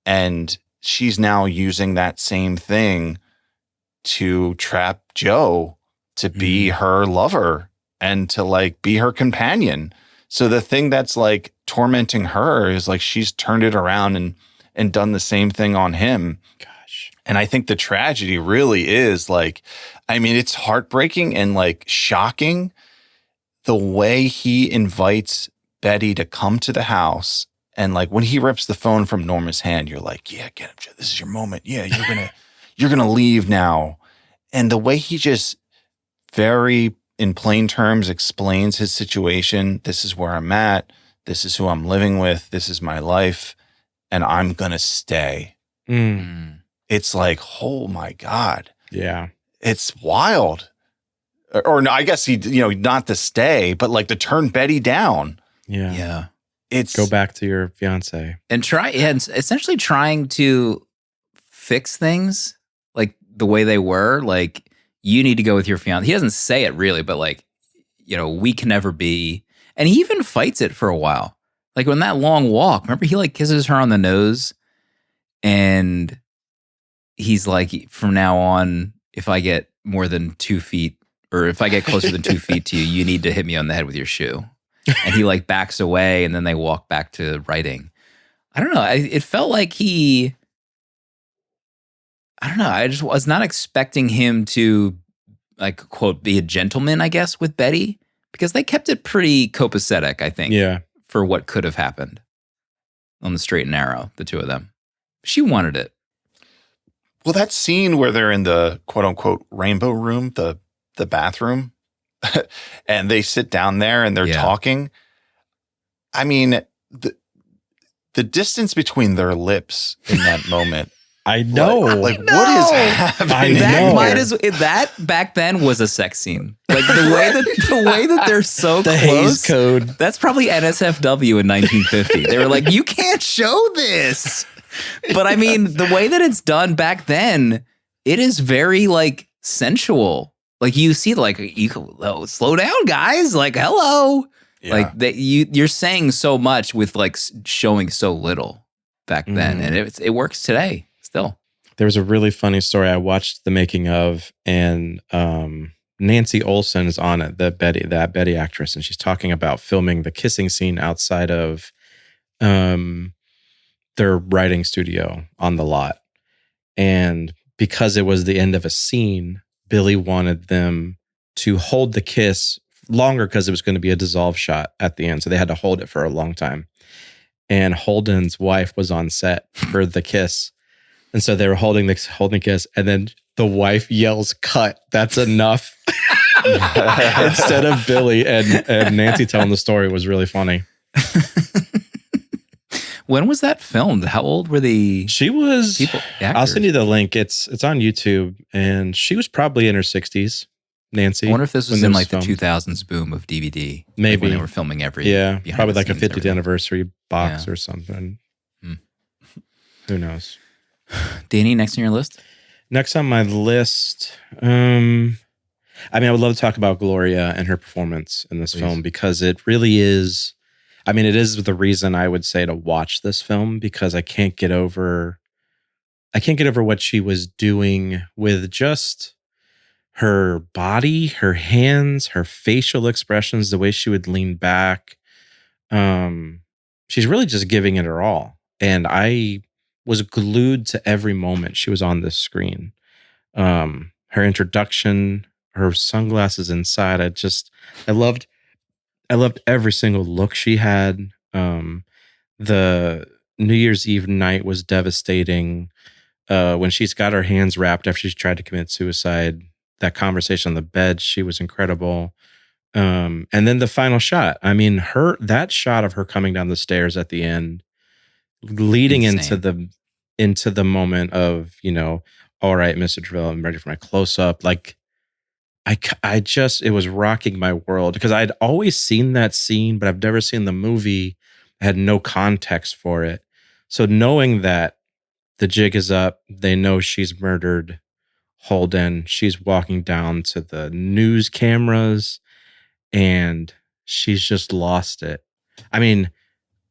and she's now using that same thing to trap Joe to be her lover and to like be her companion. So the thing that's like tormenting her is like she's turned it around and done the same thing on him. Gosh. And I think the tragedy really is like, I mean, it's heartbreaking and like shocking the way he invites Betty to come to the house. And like when he rips the phone from Norma's hand, you're like, yeah, get him, Joe. This is your moment. Yeah, you're gonna leave now. And the way he just very in plain terms explains his situation. This is where I'm at. This is who I'm living with. This is my life. And I'm going to stay. It's like, oh my God. Yeah. It's wild. Or no, I guess he, not to stay, but like to turn Betty down. Yeah. Yeah. It's Go back to your fiance. And essentially trying to fix things like the way they were. Like, you need to go with your fiance. He doesn't say it really, but like, we can never be. And he even fights it for a while. Like on that long walk, remember he like kisses her on the nose and he's like, from now on, if I get more than 2 feet or if I get closer than 2 feet to you, you need to hit me on the head with your shoe. And he like backs away and then they walk back to writing. I don't know. It felt like I don't know. I just was not expecting him to like, quote, be a gentleman, I guess, with Betty because they kept it pretty copacetic, I think. Yeah. For what could have happened on the straight and narrow, the two of them. She wanted it. Well, that scene where they're in the quote unquote rainbow room, the bathroom, and they sit down there and they're talking. I mean, the distance between their lips in that moment. I know. Like what is happening? That back then was a sex scene. Like the way that they're so the close. Hays Code. That's probably NSFW in 1950. They were like, you can't show this. But I mean, the way that it's done back then, it is very like sensual. Like you see, like slow down, guys. Like hello, like that. You're saying so much with like showing so little back then, and it works today still. There was a really funny story I watched the making of, and Nancy Olson is on it, that Betty actress, and she's talking about filming the kissing scene outside of their writing studio on the lot. And because it was the end of a scene, Billy wanted them to hold the kiss longer because it was going to be a dissolve shot at the end. So they had to hold it for a long time. And Holden's wife was on set for the kiss. And so they were holding the kiss. And then the wife yells, "Cut. That's enough." Instead of Billy, and Nancy telling the story was really funny. When was that filmed? How old were the She was people? I'll send you the link. It's on YouTube, and she was probably in her 60s. Nancy. I wonder if this was when in this like the filmed. 2000s boom of DVD. Maybe like when they were filming every probably like a behind the 50th scenes, anniversary box or something. Who knows? Danny, next on your list? Next on my list, I mean, I would love to talk about Gloria and her performance in this film because it really is. I mean, it is the reason I would say to watch this film because I can't get over what she was doing with just her body, her hands, her facial expressions, the way she would lean back. She's really just giving it her all. And I was glued to every moment she was on this screen. Her introduction, her sunglasses inside. I loved every single look she had. The New Year's Eve night was devastating. When she's got her hands wrapped after she's tried to commit suicide, that conversation on the bed, she was incredible. And then the final shot. I mean, that shot of her coming down the stairs at the end, leading into the moment of, all right, Mr. Deville, I'm ready for my close up. Like, it was rocking my world because I'd always seen that scene, but I've never seen the movie. I had no context for it. So knowing that the jig is up, they know she's murdered Holden, she's walking down to the news cameras and she's just lost it. I mean,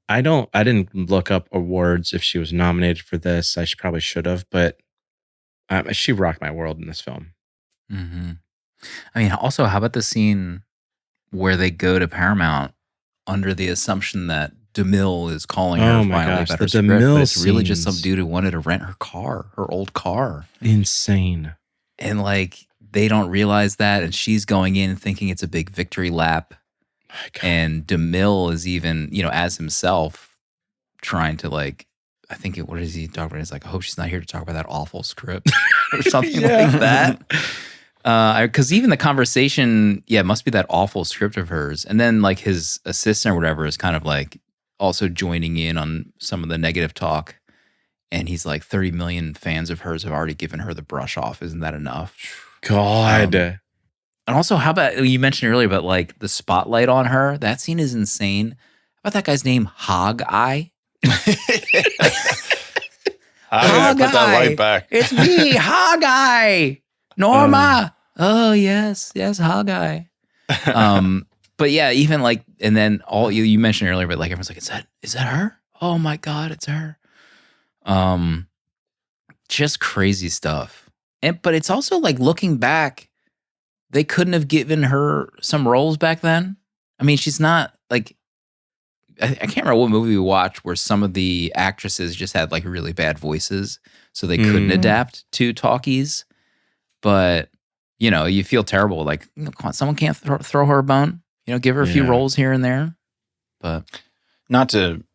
I didn't look up awards if she was nominated for this. I probably should have, but she rocked my world in this film. Mm-hmm. I mean, also, how about the scene where they go to Paramount under the assumption that DeMille is calling her finally about her script, but it's really just some dude who wanted to rent her old car. Insane. And like, they don't realize that, and she's going in thinking it's a big victory lap. And DeMille is even, as himself, trying to like, I think what is he talking about? He's like, I hope she's not here to talk about that awful script or something like that. Because even the conversation, it must be that awful script of hers. And then like his assistant or whatever is kind of like also joining in on some of the negative talk. And he's like, 30 million fans of hers have already given her the brush off. Isn't that enough? God. And also, how about you mentioned earlier about like the spotlight on her? That scene is insane. How about that guy's name? Hog Eye? I put that light back. It's me, Hog Eye. Norma. Oh, yes, Hog Eye. But yeah, even like, and then all you mentioned earlier, but like everyone's like, is that her? Oh my God, it's her. Just crazy stuff. But it's also like looking back, they couldn't have given her some roles back then. I mean, she's not like, I can't remember what movie we watched where some of the actresses just had like really bad voices, so they couldn't adapt to talkies. But you know, you feel terrible. Like, come on, someone can't throw her a bone. You know, give her a few roles here and there. But not to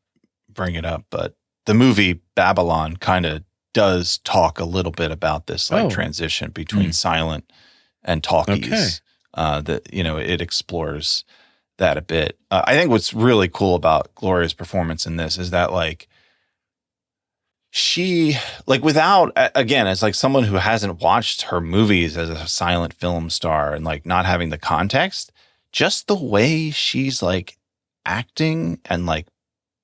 bring it up, but the movie Babylon kind of does talk a little bit about this like transition between silent and talkies. That, you know, it explores that a bit. I think what's really cool about Gloria's performance in this is that like she, like, without, again, as like someone who hasn't watched her movies as a silent film star and like not having the context, just the way she's like acting and like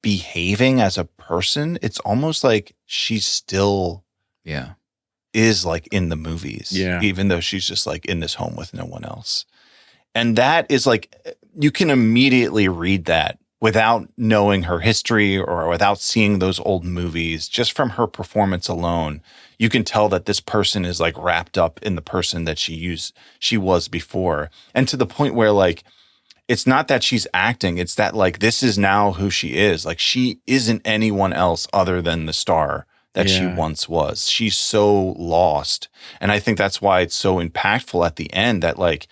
behaving as a person, it's almost like she's still is like in the movies, even though she's just like in this home with no one else. And that is like, you can immediately read that without knowing her history or without seeing those old movies. Just from her performance alone, you can tell that this person is like wrapped up in the person that she was before. And to the point where like, it's not that she's acting, it's that like, this is now who she is. Like, she isn't anyone else other than the star that she once was. She's so lost. And I think that's why it's so impactful at the end that like,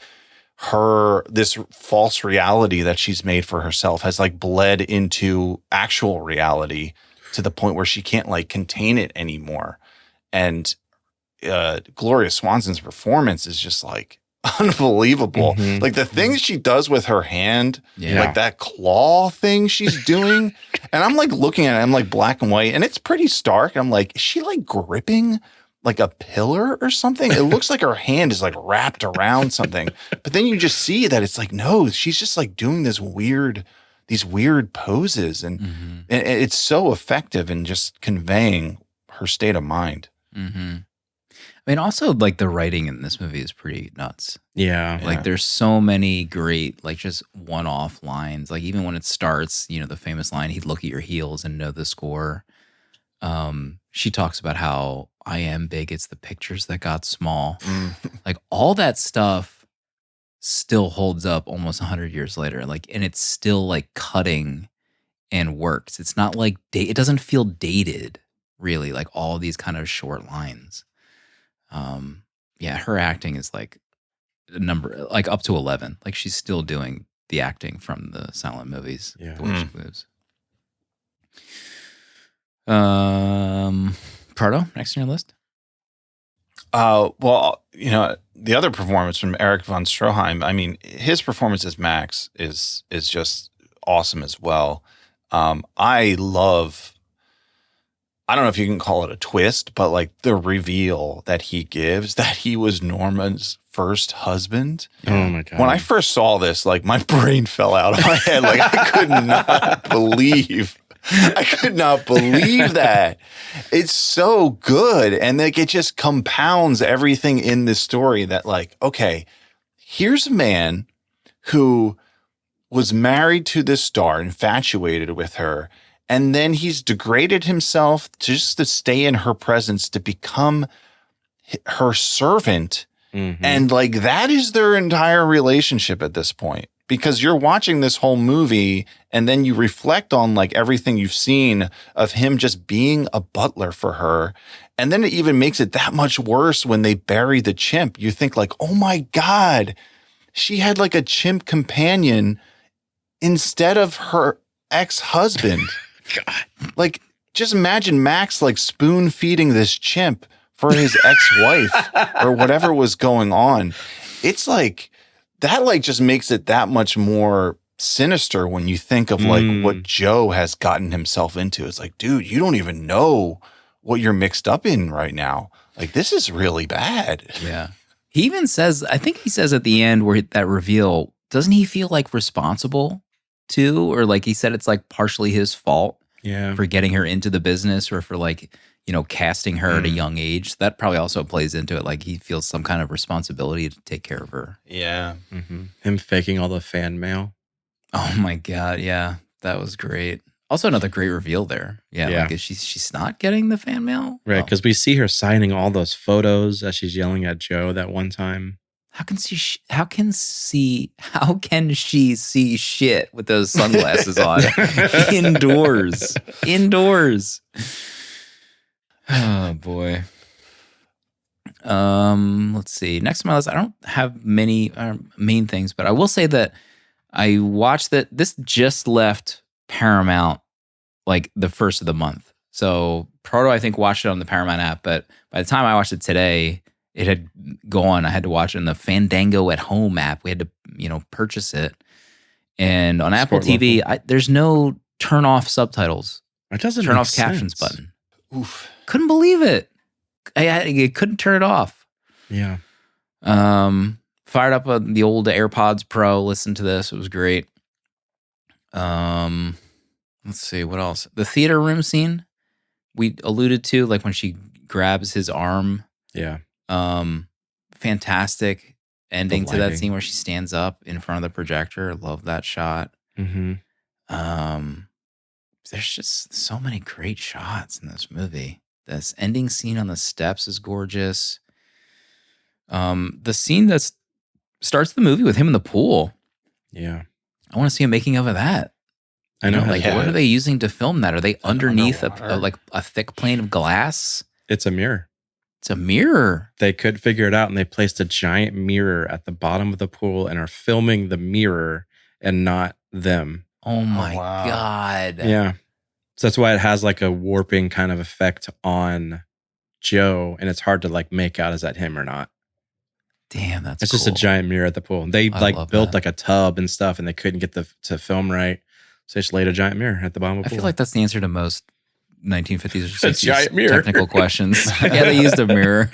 this false reality that she's made for herself has like bled into actual reality to the point where she can't like contain it anymore. And Gloria Swanson's performance is just like unbelievable. Like the things she does with her hand, like that claw thing she's doing. And I'm like looking at it, I'm like black and white, and it's pretty stark. I'm like, is she like gripping like a pillar or something? It looks like her hand is like wrapped around something. But then you just see that it's like, no, she's just like doing these weird poses. And it's so effective in just conveying her state of mind. I mean, also like the writing in this movie is pretty nuts. Like there's so many great, like just one-off lines. Like even when it starts, you know, the famous line, he'd look at your heels and know the score. She talks about how I am big, it's the pictures that got small. Like all that stuff still holds up almost 100 years later. Like, and it's still like cutting and works. It's not like, it doesn't feel dated really, like all these kind of short lines. Her acting is like a number, like up to 11. Like she's still doing the acting from the silent movies, the way she moves. Proto, next on your list? Well, you know, the other performance from Eric von Stroheim, I mean, his performance as Max is just awesome as well. I don't know if you can call it a twist, but like the reveal that he gives that he was Norma's first husband. Oh my God. When I first saw this, like my brain fell out of my head. Like I could not believe that. It's so good. And like it just compounds everything in this story that like, okay, here's a man who was married to this star, infatuated with her, and then he's degraded himself just to stay in her presence, to become her servant. And like that is their entire relationship at this point. Because you're watching this whole movie and then you reflect on like everything you've seen of him just being a butler for her. And then it even makes it that much worse when they bury the chimp. You think like, oh my God, she had like a chimp companion instead of her ex-husband. God. Like just imagine Max like spoon feeding this chimp for his ex-wife or whatever was going on. It's like, that like just makes it that much more sinister when you think of like what Joe has gotten himself into. It's like, dude, you don't even know what you're mixed up in right now. Like this is really bad. Yeah. He even says, I think he says at the end where that reveal, doesn't he feel like responsible too? Or like he said it's like partially his fault for getting her into the business or for like, casting her at a young age. That probably also plays into it. Like he feels some kind of responsibility to take care of her. Yeah. Mm-hmm. Him faking all the fan mail. Oh my God. Yeah. That was great. Also another great reveal there. Yeah. Like is she's not getting the fan mail? Right. Because we see her signing all those photos as she's yelling at Joe that one time. How can she see shit with those sunglasses on indoors? Oh boy. Let's see. Next on my list, I don't have many main things, but I will say that I watched that. This just left Paramount like the first of the month. So Proto, I think, watched it on the Paramount app, but by the time I watched it today, it had gone. I had to watch it in the Fandango at Home app. We had to, purchase it. And on Apple TV, there's no turn off subtitles. It doesn't turn make off sense. captions button. Oof. Couldn't believe it. I couldn't turn it off. Yeah. Fired up the old AirPods Pro. Listened to this. It was great. Let's see what else. The theater room scene we alluded to, like when she grabs his arm. Yeah. Fantastic ending to that scene where she stands up in front of the projector. Love that shot. Mm-hmm. There's just so many great shots in this movie. This ending scene on the steps is gorgeous. The scene that starts the movie with him in the pool. Yeah. I want to see a making of that. I know. What are they using to film that? Are they underneath a thick plane of glass? It's a mirror. It's a mirror. They could figure it out, and they placed a giant mirror at the bottom of the pool and are filming the mirror and not them. Oh my God. Yeah. So that's why it has like a warping kind of effect on Joe, and it's hard to like make out is that him or not. Damn, it's just a giant mirror at the pool. They like built like a tub and stuff, and they couldn't get to film right, so they just laid a giant mirror at the bottom of the pool. I feel like that's the answer to most 1950s or 60s giant mirror. Technical questions. Yeah, they used a mirror.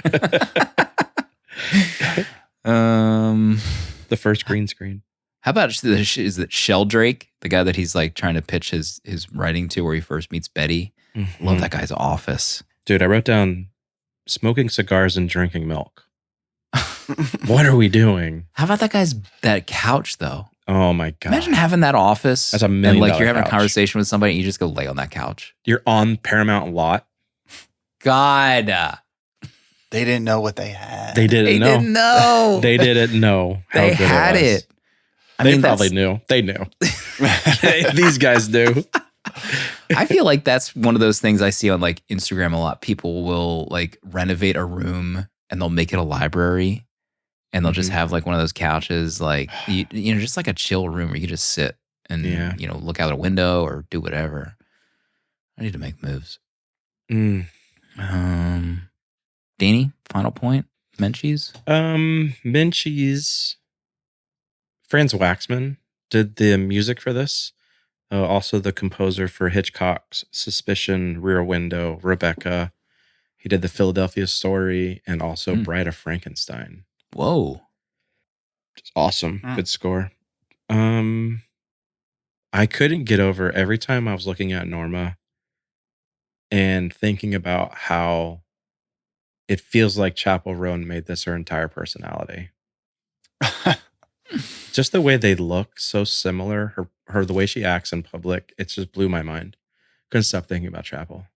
The first green screen. How about is it Sheldrake, the guy that he's like trying to pitch his writing to, where he first meets Betty? Mm-hmm. Love that guy's office. Dude, I wrote down smoking cigars and drinking milk. What are we doing? How about that couch though? Oh my God. Imagine having that office. That's $1 million. And like you're having couch. a conversation with somebody and you just go lay on that couch. You're on Paramount lot. God. They didn't know what they had. They didn't know. They didn't know. How they good had it. They probably knew. They knew. These guys knew. I feel like that's one of those things I see on like Instagram a lot. People will like renovate a room and they'll make it a library, and they'll just have like one of those couches, like you know, just like a chill room where you can just sit and look out a window or do whatever. I need to make moves. Danny, final point. Menchie's. Menchie's. Franz Waxman did the music for this. Also the composer for Hitchcock's Suspicion, Rear Window, Rebecca. He did the Philadelphia Story and also Bride of Frankenstein. Whoa. Just awesome. Good score. I couldn't get over every time I was looking at Norma and thinking about how it feels like Chappell Roan made this her entire personality. Just the way they look, so similar. Her the way she acts in public, it just blew my mind. Couldn't stop thinking about Chappell.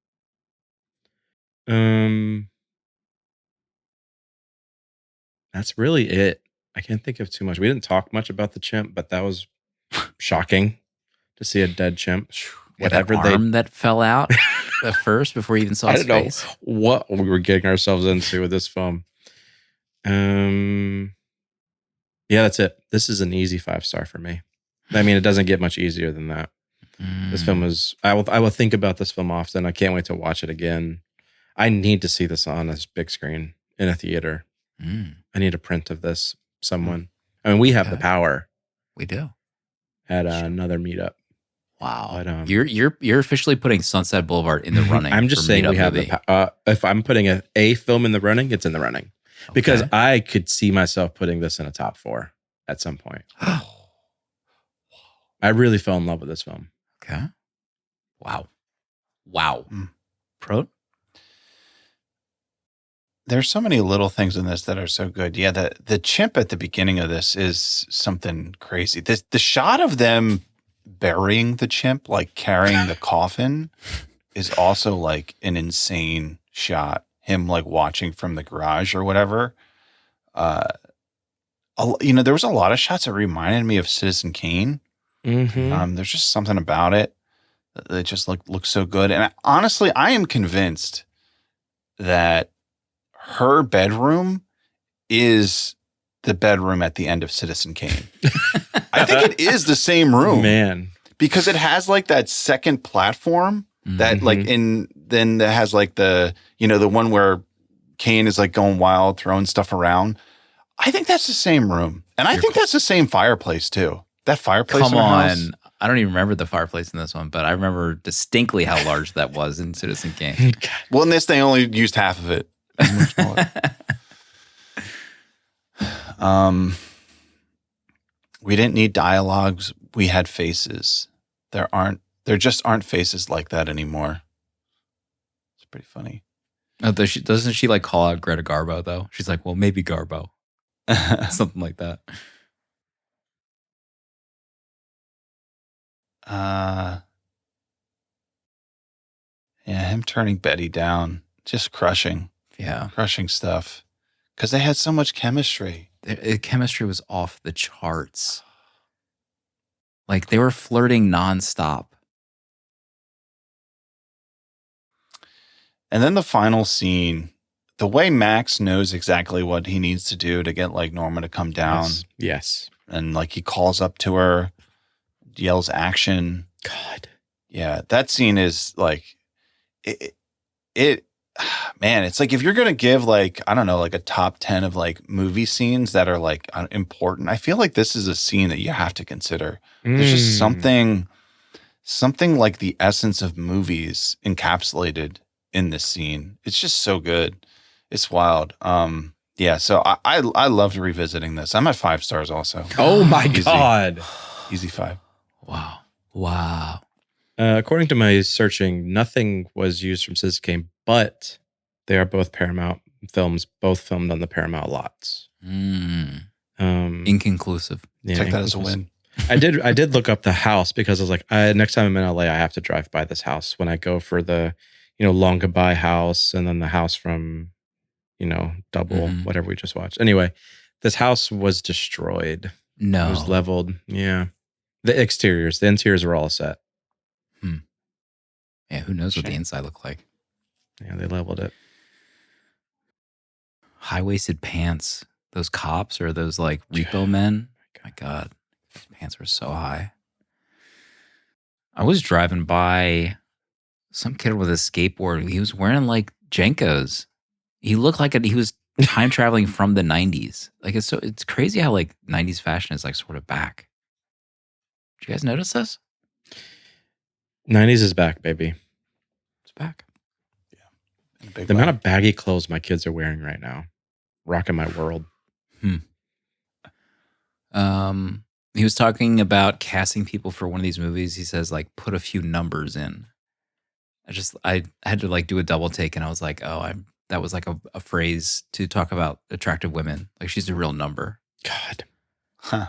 That's really it. I can't think of too much. We didn't talk much about the chimp, but that was shocking to see a dead chimp. Whatever that fell out at first before you even saw his face. I don't know what we were getting ourselves into with this film. Yeah, that's it. This is an easy 5-star for me. I mean, it doesn't get much easier than that. This film is, I will think about this film often. I can't wait to watch it again. I need to see this on this big screen in a theater. I need a print of this, someone. I mean, we have the power. We do. At another meetup. Wow. But, you're officially putting Sunset Boulevard in the running. I'm just saying we have the if I'm putting a film in the running, it's in the running. because Okay. I could see myself putting this in a top 4 at some point. I really fell in love with this film. Okay. Wow. Wow. Mm. Pro? There's so many little things in this that are so good. Yeah, the chimp at the beginning of this is something crazy. The shot of them burying the chimp, like carrying the coffin, is also like an insane shot. Him like watching from the garage or whatever. There was a lot of shots that reminded me of Citizen Kane. Mm-hmm. There's just something about it that just looks so good. And honestly, I am convinced that her bedroom is the bedroom at the end of Citizen Kane. I think it is the same room, Man. because it has like that second platform that like then that has like the one where Kane is like going wild, throwing stuff around. I think that's the same room, and I think that's the same fireplace too. That fireplace. Come in her on. house. I don't even remember the fireplace in this one, but I remember distinctly how large that was in Citizen Kane. Well, in this they only used half of it. It was much smaller. We didn't need dialogues. We had faces. There just aren't faces like that anymore. It's pretty funny. Oh, doesn't she like call out Greta Garbo though? She's like, well, maybe Garbo. Something like that. Yeah, him turning Betty down, just crushing stuff. Because they had so much chemistry. The chemistry was off the charts. Like they were flirting nonstop. And then the final scene, the way Max knows exactly what he needs to do to get like Norma to come down. Yes. And like he calls up to her, yells action. God. Yeah, that scene is like it man, it's like if you're going to give like, I don't know, like a top 10 of like movie scenes that are like important, I feel like this is a scene that you have to consider. There's just something like the essence of movies encapsulated in this scene. It's just so good. It's wild. Yeah, so I loved revisiting this. I'm at 5 stars also. Oh my Easy. God. Easy 5. Wow. According to my searching, nothing was used from Citizen Kane, but they are both Paramount films, both filmed on the Paramount lots. Inconclusive. Yeah, Take that as a win. I did look up the house because I was like, next time I'm in LA, I have to drive by this house when I go for the, Long Goodbye house and then the house from, Double, whatever we just watched. Anyway, this house was destroyed. No. It was leveled. Yeah. The interiors were all set. Yeah, who knows what the inside looked like. Yeah, they leveled it. High-waisted pants. Those cops or those like repo men. My God. Those pants were so high. I was driving by some kid with a skateboard. He was wearing like Jenkos. He looked like he was time traveling from the 90s. Like it's crazy how like 90s fashion is like sort of back. Did you guys notice this? 90s is back, baby. It's back. The amount of baggy clothes my kids are wearing right now. Rocking my world. He was talking about casting people for one of these movies. He says like put a few numbers in. I had to like do a double take and I was like, that was like a phrase to talk about attractive women. Like she's a real number. God. Huh.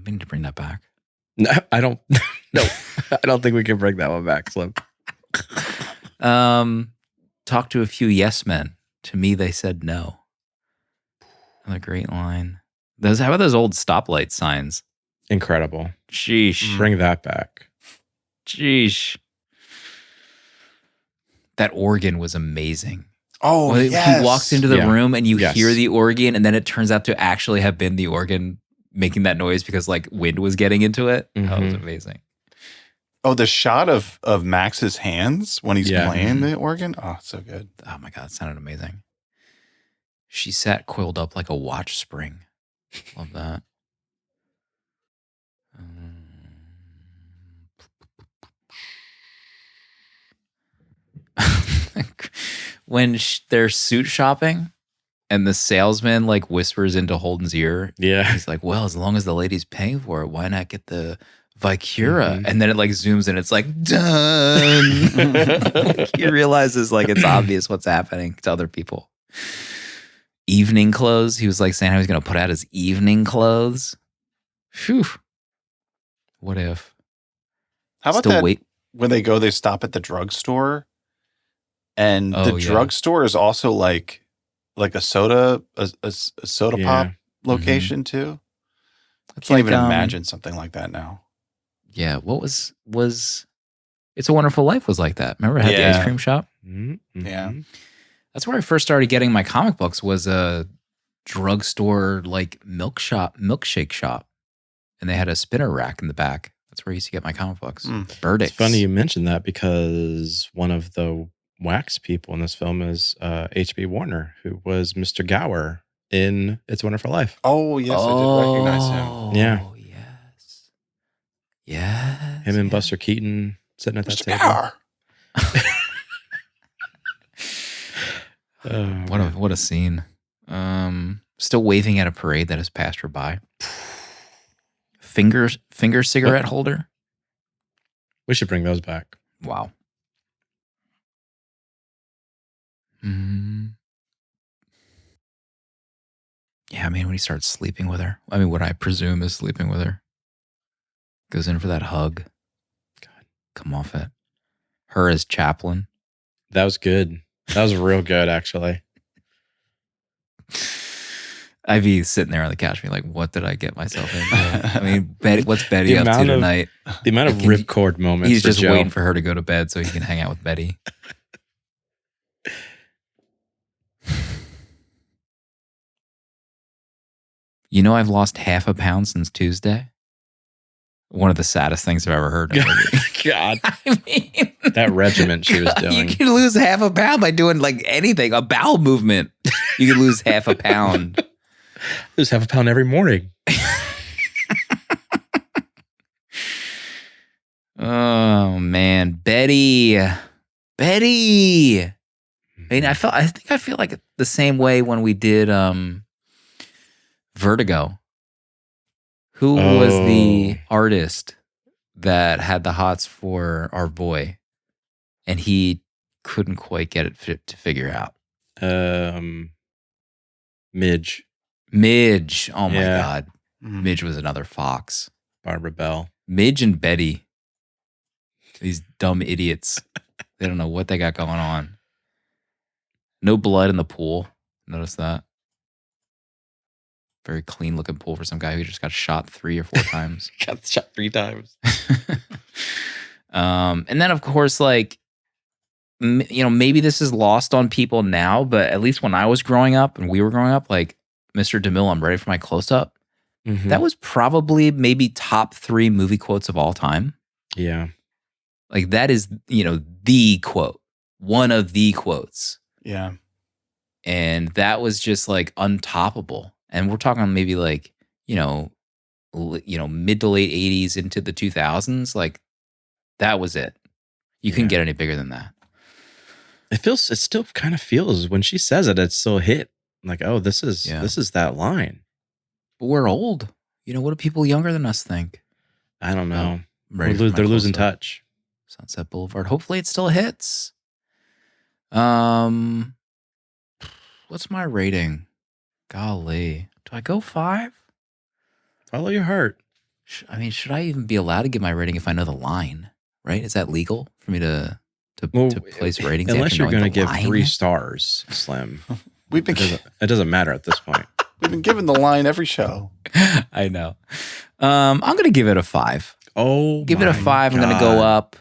We need to bring that back. No, I don't. No, I don't think we can bring that one back, Slim. Talk to a few yes men. To me, they said no. Another great line. How about those old stoplight signs? Incredible. Sheesh. Bring that back. Sheesh. That organ was amazing. Oh, yes. He walks into the room and you Yes. hear the organ, and then it turns out to actually have been the organ making that noise because like wind was getting into it. That was amazing. Oh, the shot of Max's hands when he's playing the organ. Oh, so good. Oh my God, it sounded amazing. She sat coiled up like a watch spring. Love that. When they're suit shopping And the salesman like whispers into Holden's ear. Yeah. He's like, well, as long as the lady's paying for it, why not get the Vicura? Mhm. And then it like zooms in. It's like, done. He realizes like it's obvious what's happening to other people. Evening clothes. He was like saying how he's going to put out his evening clothes. Phew. What if? How about Still that? wait. When they go, they stop at the drugstore, and the drugstore is also like a soda, a soda pop location too. I can't even imagine something like that now. Yeah, what was It's a Wonderful Life was like that. Remember, it had the ice cream shop. Mm-hmm. Yeah, that's where I first started getting my comic books. Was a drugstore like milkshake shop, and they had a spinner rack in the back. That's where I used to get my comic books. Burdicks. It's funny you mentioned that because one of the wax people in this film is H.B. Warner, who was Mr. Gower in It's a Wonderful Life. Oh, yes, I did recognize him. Yeah. Oh, yes. Yes. Him and Buster Keaton sitting at that Mr. table. What a scene. Still waving at a parade that has passed her by. Finger cigarette holder. We should bring those back. Wow. Mm-hmm. Yeah, I mean, when he starts sleeping with her. I mean, what I presume is sleeping with her. Goes in for that hug. God, come off it. Her as Chaplin. That was good. That was real good, actually. I'd be sitting there on the couch being like, what did I get myself into? I mean, what's Betty up to tonight? The amount of ripcord moments. He's just waiting for her to go to bed so he can hang out with Betty. You know, I've lost 0.5 pound since Tuesday. One of the saddest things I've ever heard. God. I mean, that regiment she was doing. You can lose 0.5 pound by doing like anything, a bowel movement. You can lose 0.5 pound. Lose 0.5 pound every morning. Oh man, Betty. I mean, I feel like the same way when we did Vertigo. Who was the artist that had the hots for our boy, and he couldn't quite get it to figure out? Midge. Oh my God. Midge was another fox. Barbara Bell. Midge and Betty. These dumb idiots. They don't know what they got going on. No blood in the pool. Notice that. Very clean looking pool for some guy who just got shot 3 or 4 times. Got shot 3 times. And then, of course, like, you know, maybe this is lost on people now, but at least when I was growing up and we were growing up, like, Mr. DeMille, I'm ready for my close-up. Mm-hmm. That was probably maybe top 3 movie quotes of all time. Yeah. Like, that is, you know, the quote. One of the quotes. Yeah. And that was just, like, untoppable. And we're talking maybe, like, you know, mid to late 80s into the 2000s. Like, that was it. You couldn't get any bigger than that. It still kind of feels, when she says it, it's still hit. Like, oh, this is that line. But we're old. You know, what do people younger than us think? I don't know. They're losing touch. Sunset Boulevard. Hopefully it still hits. What's my rating? Golly. Do I go 5? Follow your heart. I mean, should I even be allowed to give my rating if I know the line? Right? Is that legal for me to place ratings? Unless you're going to give 3 stars, Slim. It doesn't matter at this point. We've been given the line every show. I know. I'm going to give it a 5. Oh, give it a 5. God. I'm going to go up.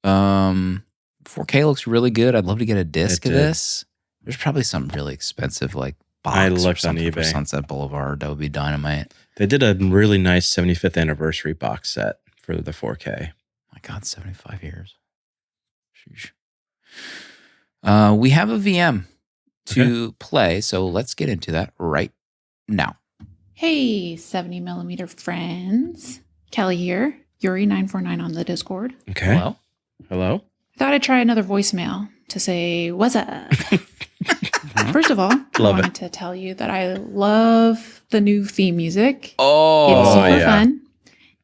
4K looks really good. I'd love to get a disc of this. There's probably some really expensive like box or something for Sunset Boulevard. That would be dynamite. They did a really nice 75th anniversary box set for the 4K. My God, 75 years. Sheesh. We have a VM to play, so let's get into that right now. Hey, 70 millimeter friends. Kelly here. Yuri949 on the Discord. Hello? I thought I'd try another voicemail to say, what's up? First of all, I Love wanted to tell you that I love the new theme music. It's Oh, super yeah. fun.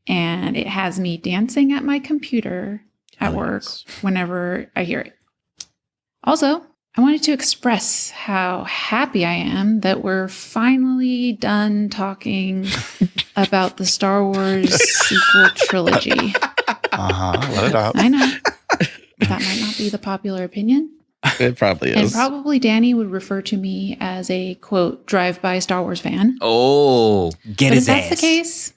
And it has me dancing at my computer at Hell work yes. whenever I hear it. Also, I wanted to express how happy I am that we're finally done talking about the Star Wars sequel trilogy. Let it out. I know that might not be the popular opinion. It probably And is. probably Danny would refer to me as a, quote, drive-by Star Wars fan. Oh, get But his if that's ass. the case,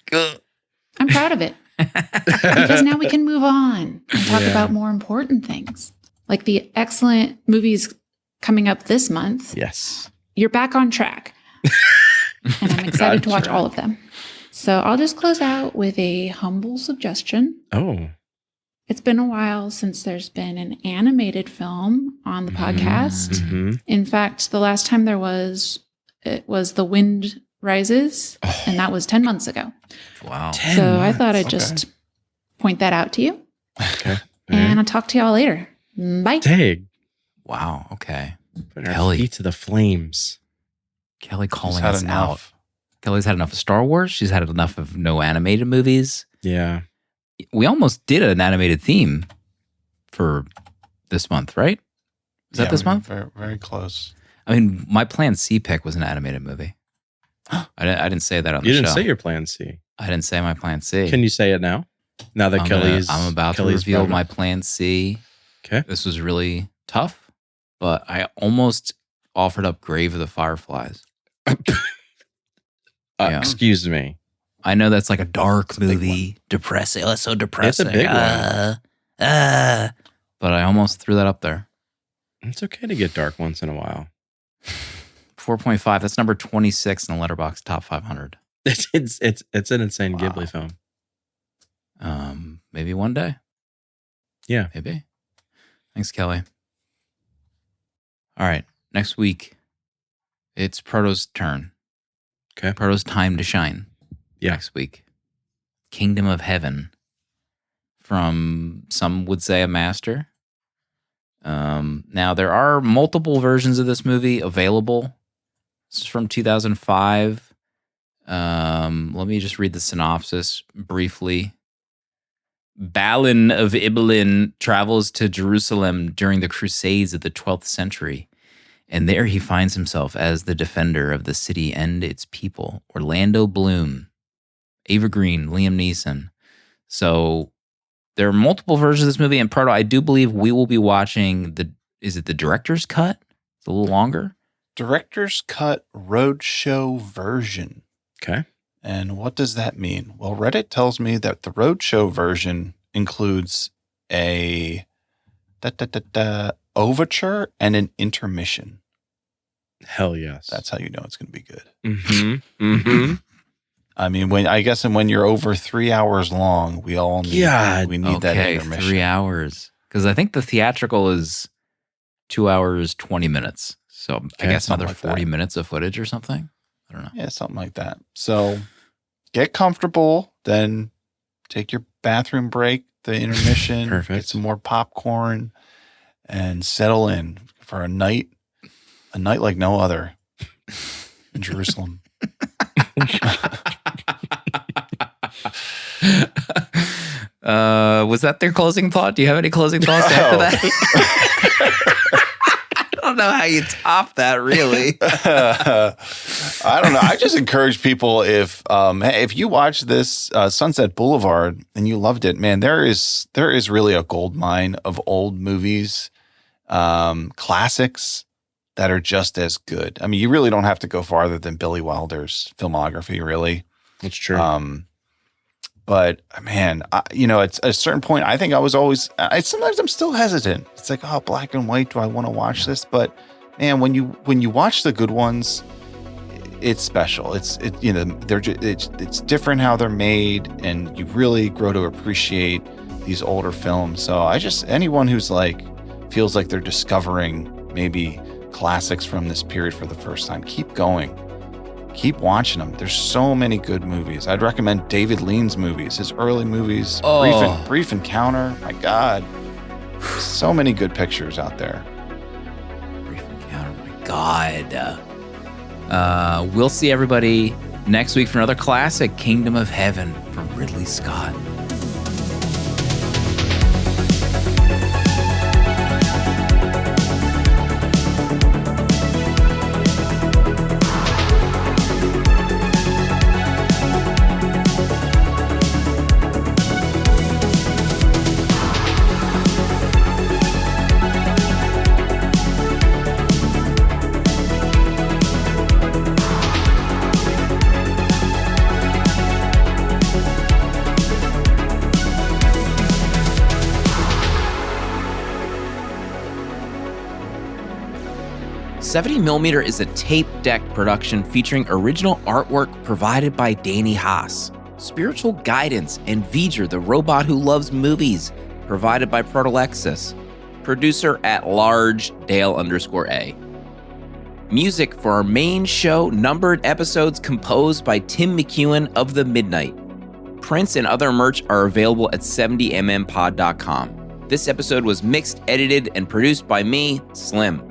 I'm proud of it. Because now we can move on and talk Yeah. about more important things. Like the excellent movies coming up this month. Yes. You're back on track. And I'm excited to watch all of them. So I'll just close out with a humble suggestion. Oh. It's been a while since there's been an animated film on the podcast. Mm-hmm. In fact, the last time there was, it was The Wind Rises, and that was 10 months ago. Wow. So I thought I'd just point that out to you. Okay. And I'll talk to y'all later. Bye. Dang. Wow. Okay. Putting our Kelly. feet to the flames. Kelly She's calling had us enough. out. Kelly's had enough of Star Wars. She's had enough of no animated movies. Yeah. We almost did an animated theme for this month, right? Is that this we're month? Very, very close. I mean, my Plan C pick was an animated movie. I didn't say that on the You show. didn't say your plan C. I didn't say my Plan C. Can you say it now? Now that I'm about to reveal brought it my up. Plan C. Okay. This was really tough, but I almost offered up Grave of the Fireflies. Yeah. Excuse me. I know that's like a dark a big movie, depressing. Oh, it's so depressing. big one. But I almost threw that up there. It's okay to get dark once in a while. 4.5. That's number 26 in the Letterboxd Top 500. It's an insane Wow. Ghibli film. Maybe one day. Yeah. Maybe. Thanks, Kelly. All right. Next week, it's Proto's turn. Okay. Proto's time to shine. Yeah. Next week. Kingdom of Heaven. From some would say a master. Now, there are multiple versions of this movie available. This is from 2005. Let me just read the synopsis briefly. Balin of Ibelin travels to Jerusalem during the Crusades of the 12th century, and there he finds himself as the defender of the city and its people. Orlando Bloom, Ava Green, Liam Neeson. So there are multiple versions of this movie, and Proto, I do believe we will be watching is it the director's cut? It's a little longer. Director's cut roadshow version. Okay. And what does that mean? Well, Reddit tells me that the roadshow version includes a overture and an intermission. Hell yes. That's how you know it's going to be good. Mm-hmm. Mm-hmm. I mean, when you're over 3 hours long, we all need God. we need that Okay, intermission. 3 hours. Because I think the theatrical is 2 hours, 20 minutes. So I Okay, guess something another like 40 that. minutes of footage or something. I don't know. Yeah, something like that. So get comfortable, then take your bathroom break, the intermission, Perfect. get some more popcorn, and settle in for a night like no other in Jerusalem. Was that their closing thought? Do you have any closing thoughts after that? I don't know how you top that, really. I don't know. I just encourage people if you watch this Sunset Boulevard and you loved it, man, there is really a gold mine of old movies, classics that are just as good. I mean, you really don't have to go farther than Billy Wilder's filmography, really. That's true. But man, at a certain point, I think I was always. Sometimes I'm still hesitant. It's like, oh, black and white. Do I want to watch this? But man, when you watch the good ones, it's special. It's different how they're made, and you really grow to appreciate these older films. So anyone who's feels like they're discovering maybe classics from this period for the first time, keep going. Keep watching them. There's so many good movies. I'd recommend David Lean's movies, his early movies, Oh. Brief Encounter. My God, so many good pictures out there. Brief Encounter, my God. We'll see everybody next week for another classic, Kingdom of Heaven from Ridley Scott. $70mm is a tape deck production featuring original artwork provided by Danny Haas, spiritual guidance and V'ger, the robot who loves movies, provided by Proto, producer at large Dale_A. Music for our main show, numbered episodes composed by Tim McEwen of The Midnight. Prints and other merch are available at 70mmpod.com. This episode was mixed, edited, and produced by me, Slim.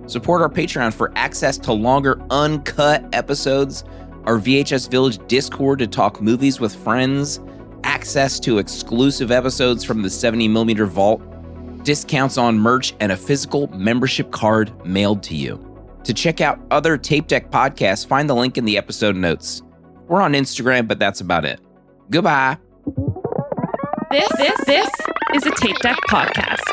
Support our Patreon for access to longer, uncut episodes, our VHS Village Discord to talk movies with friends, access to exclusive episodes from the 70mm vault, discounts on merch, and a physical membership card mailed to you. To check out other Tape Deck podcasts, find the link in the episode notes. We're on Instagram, but that's about it. Goodbye. This is a Tape Deck podcast.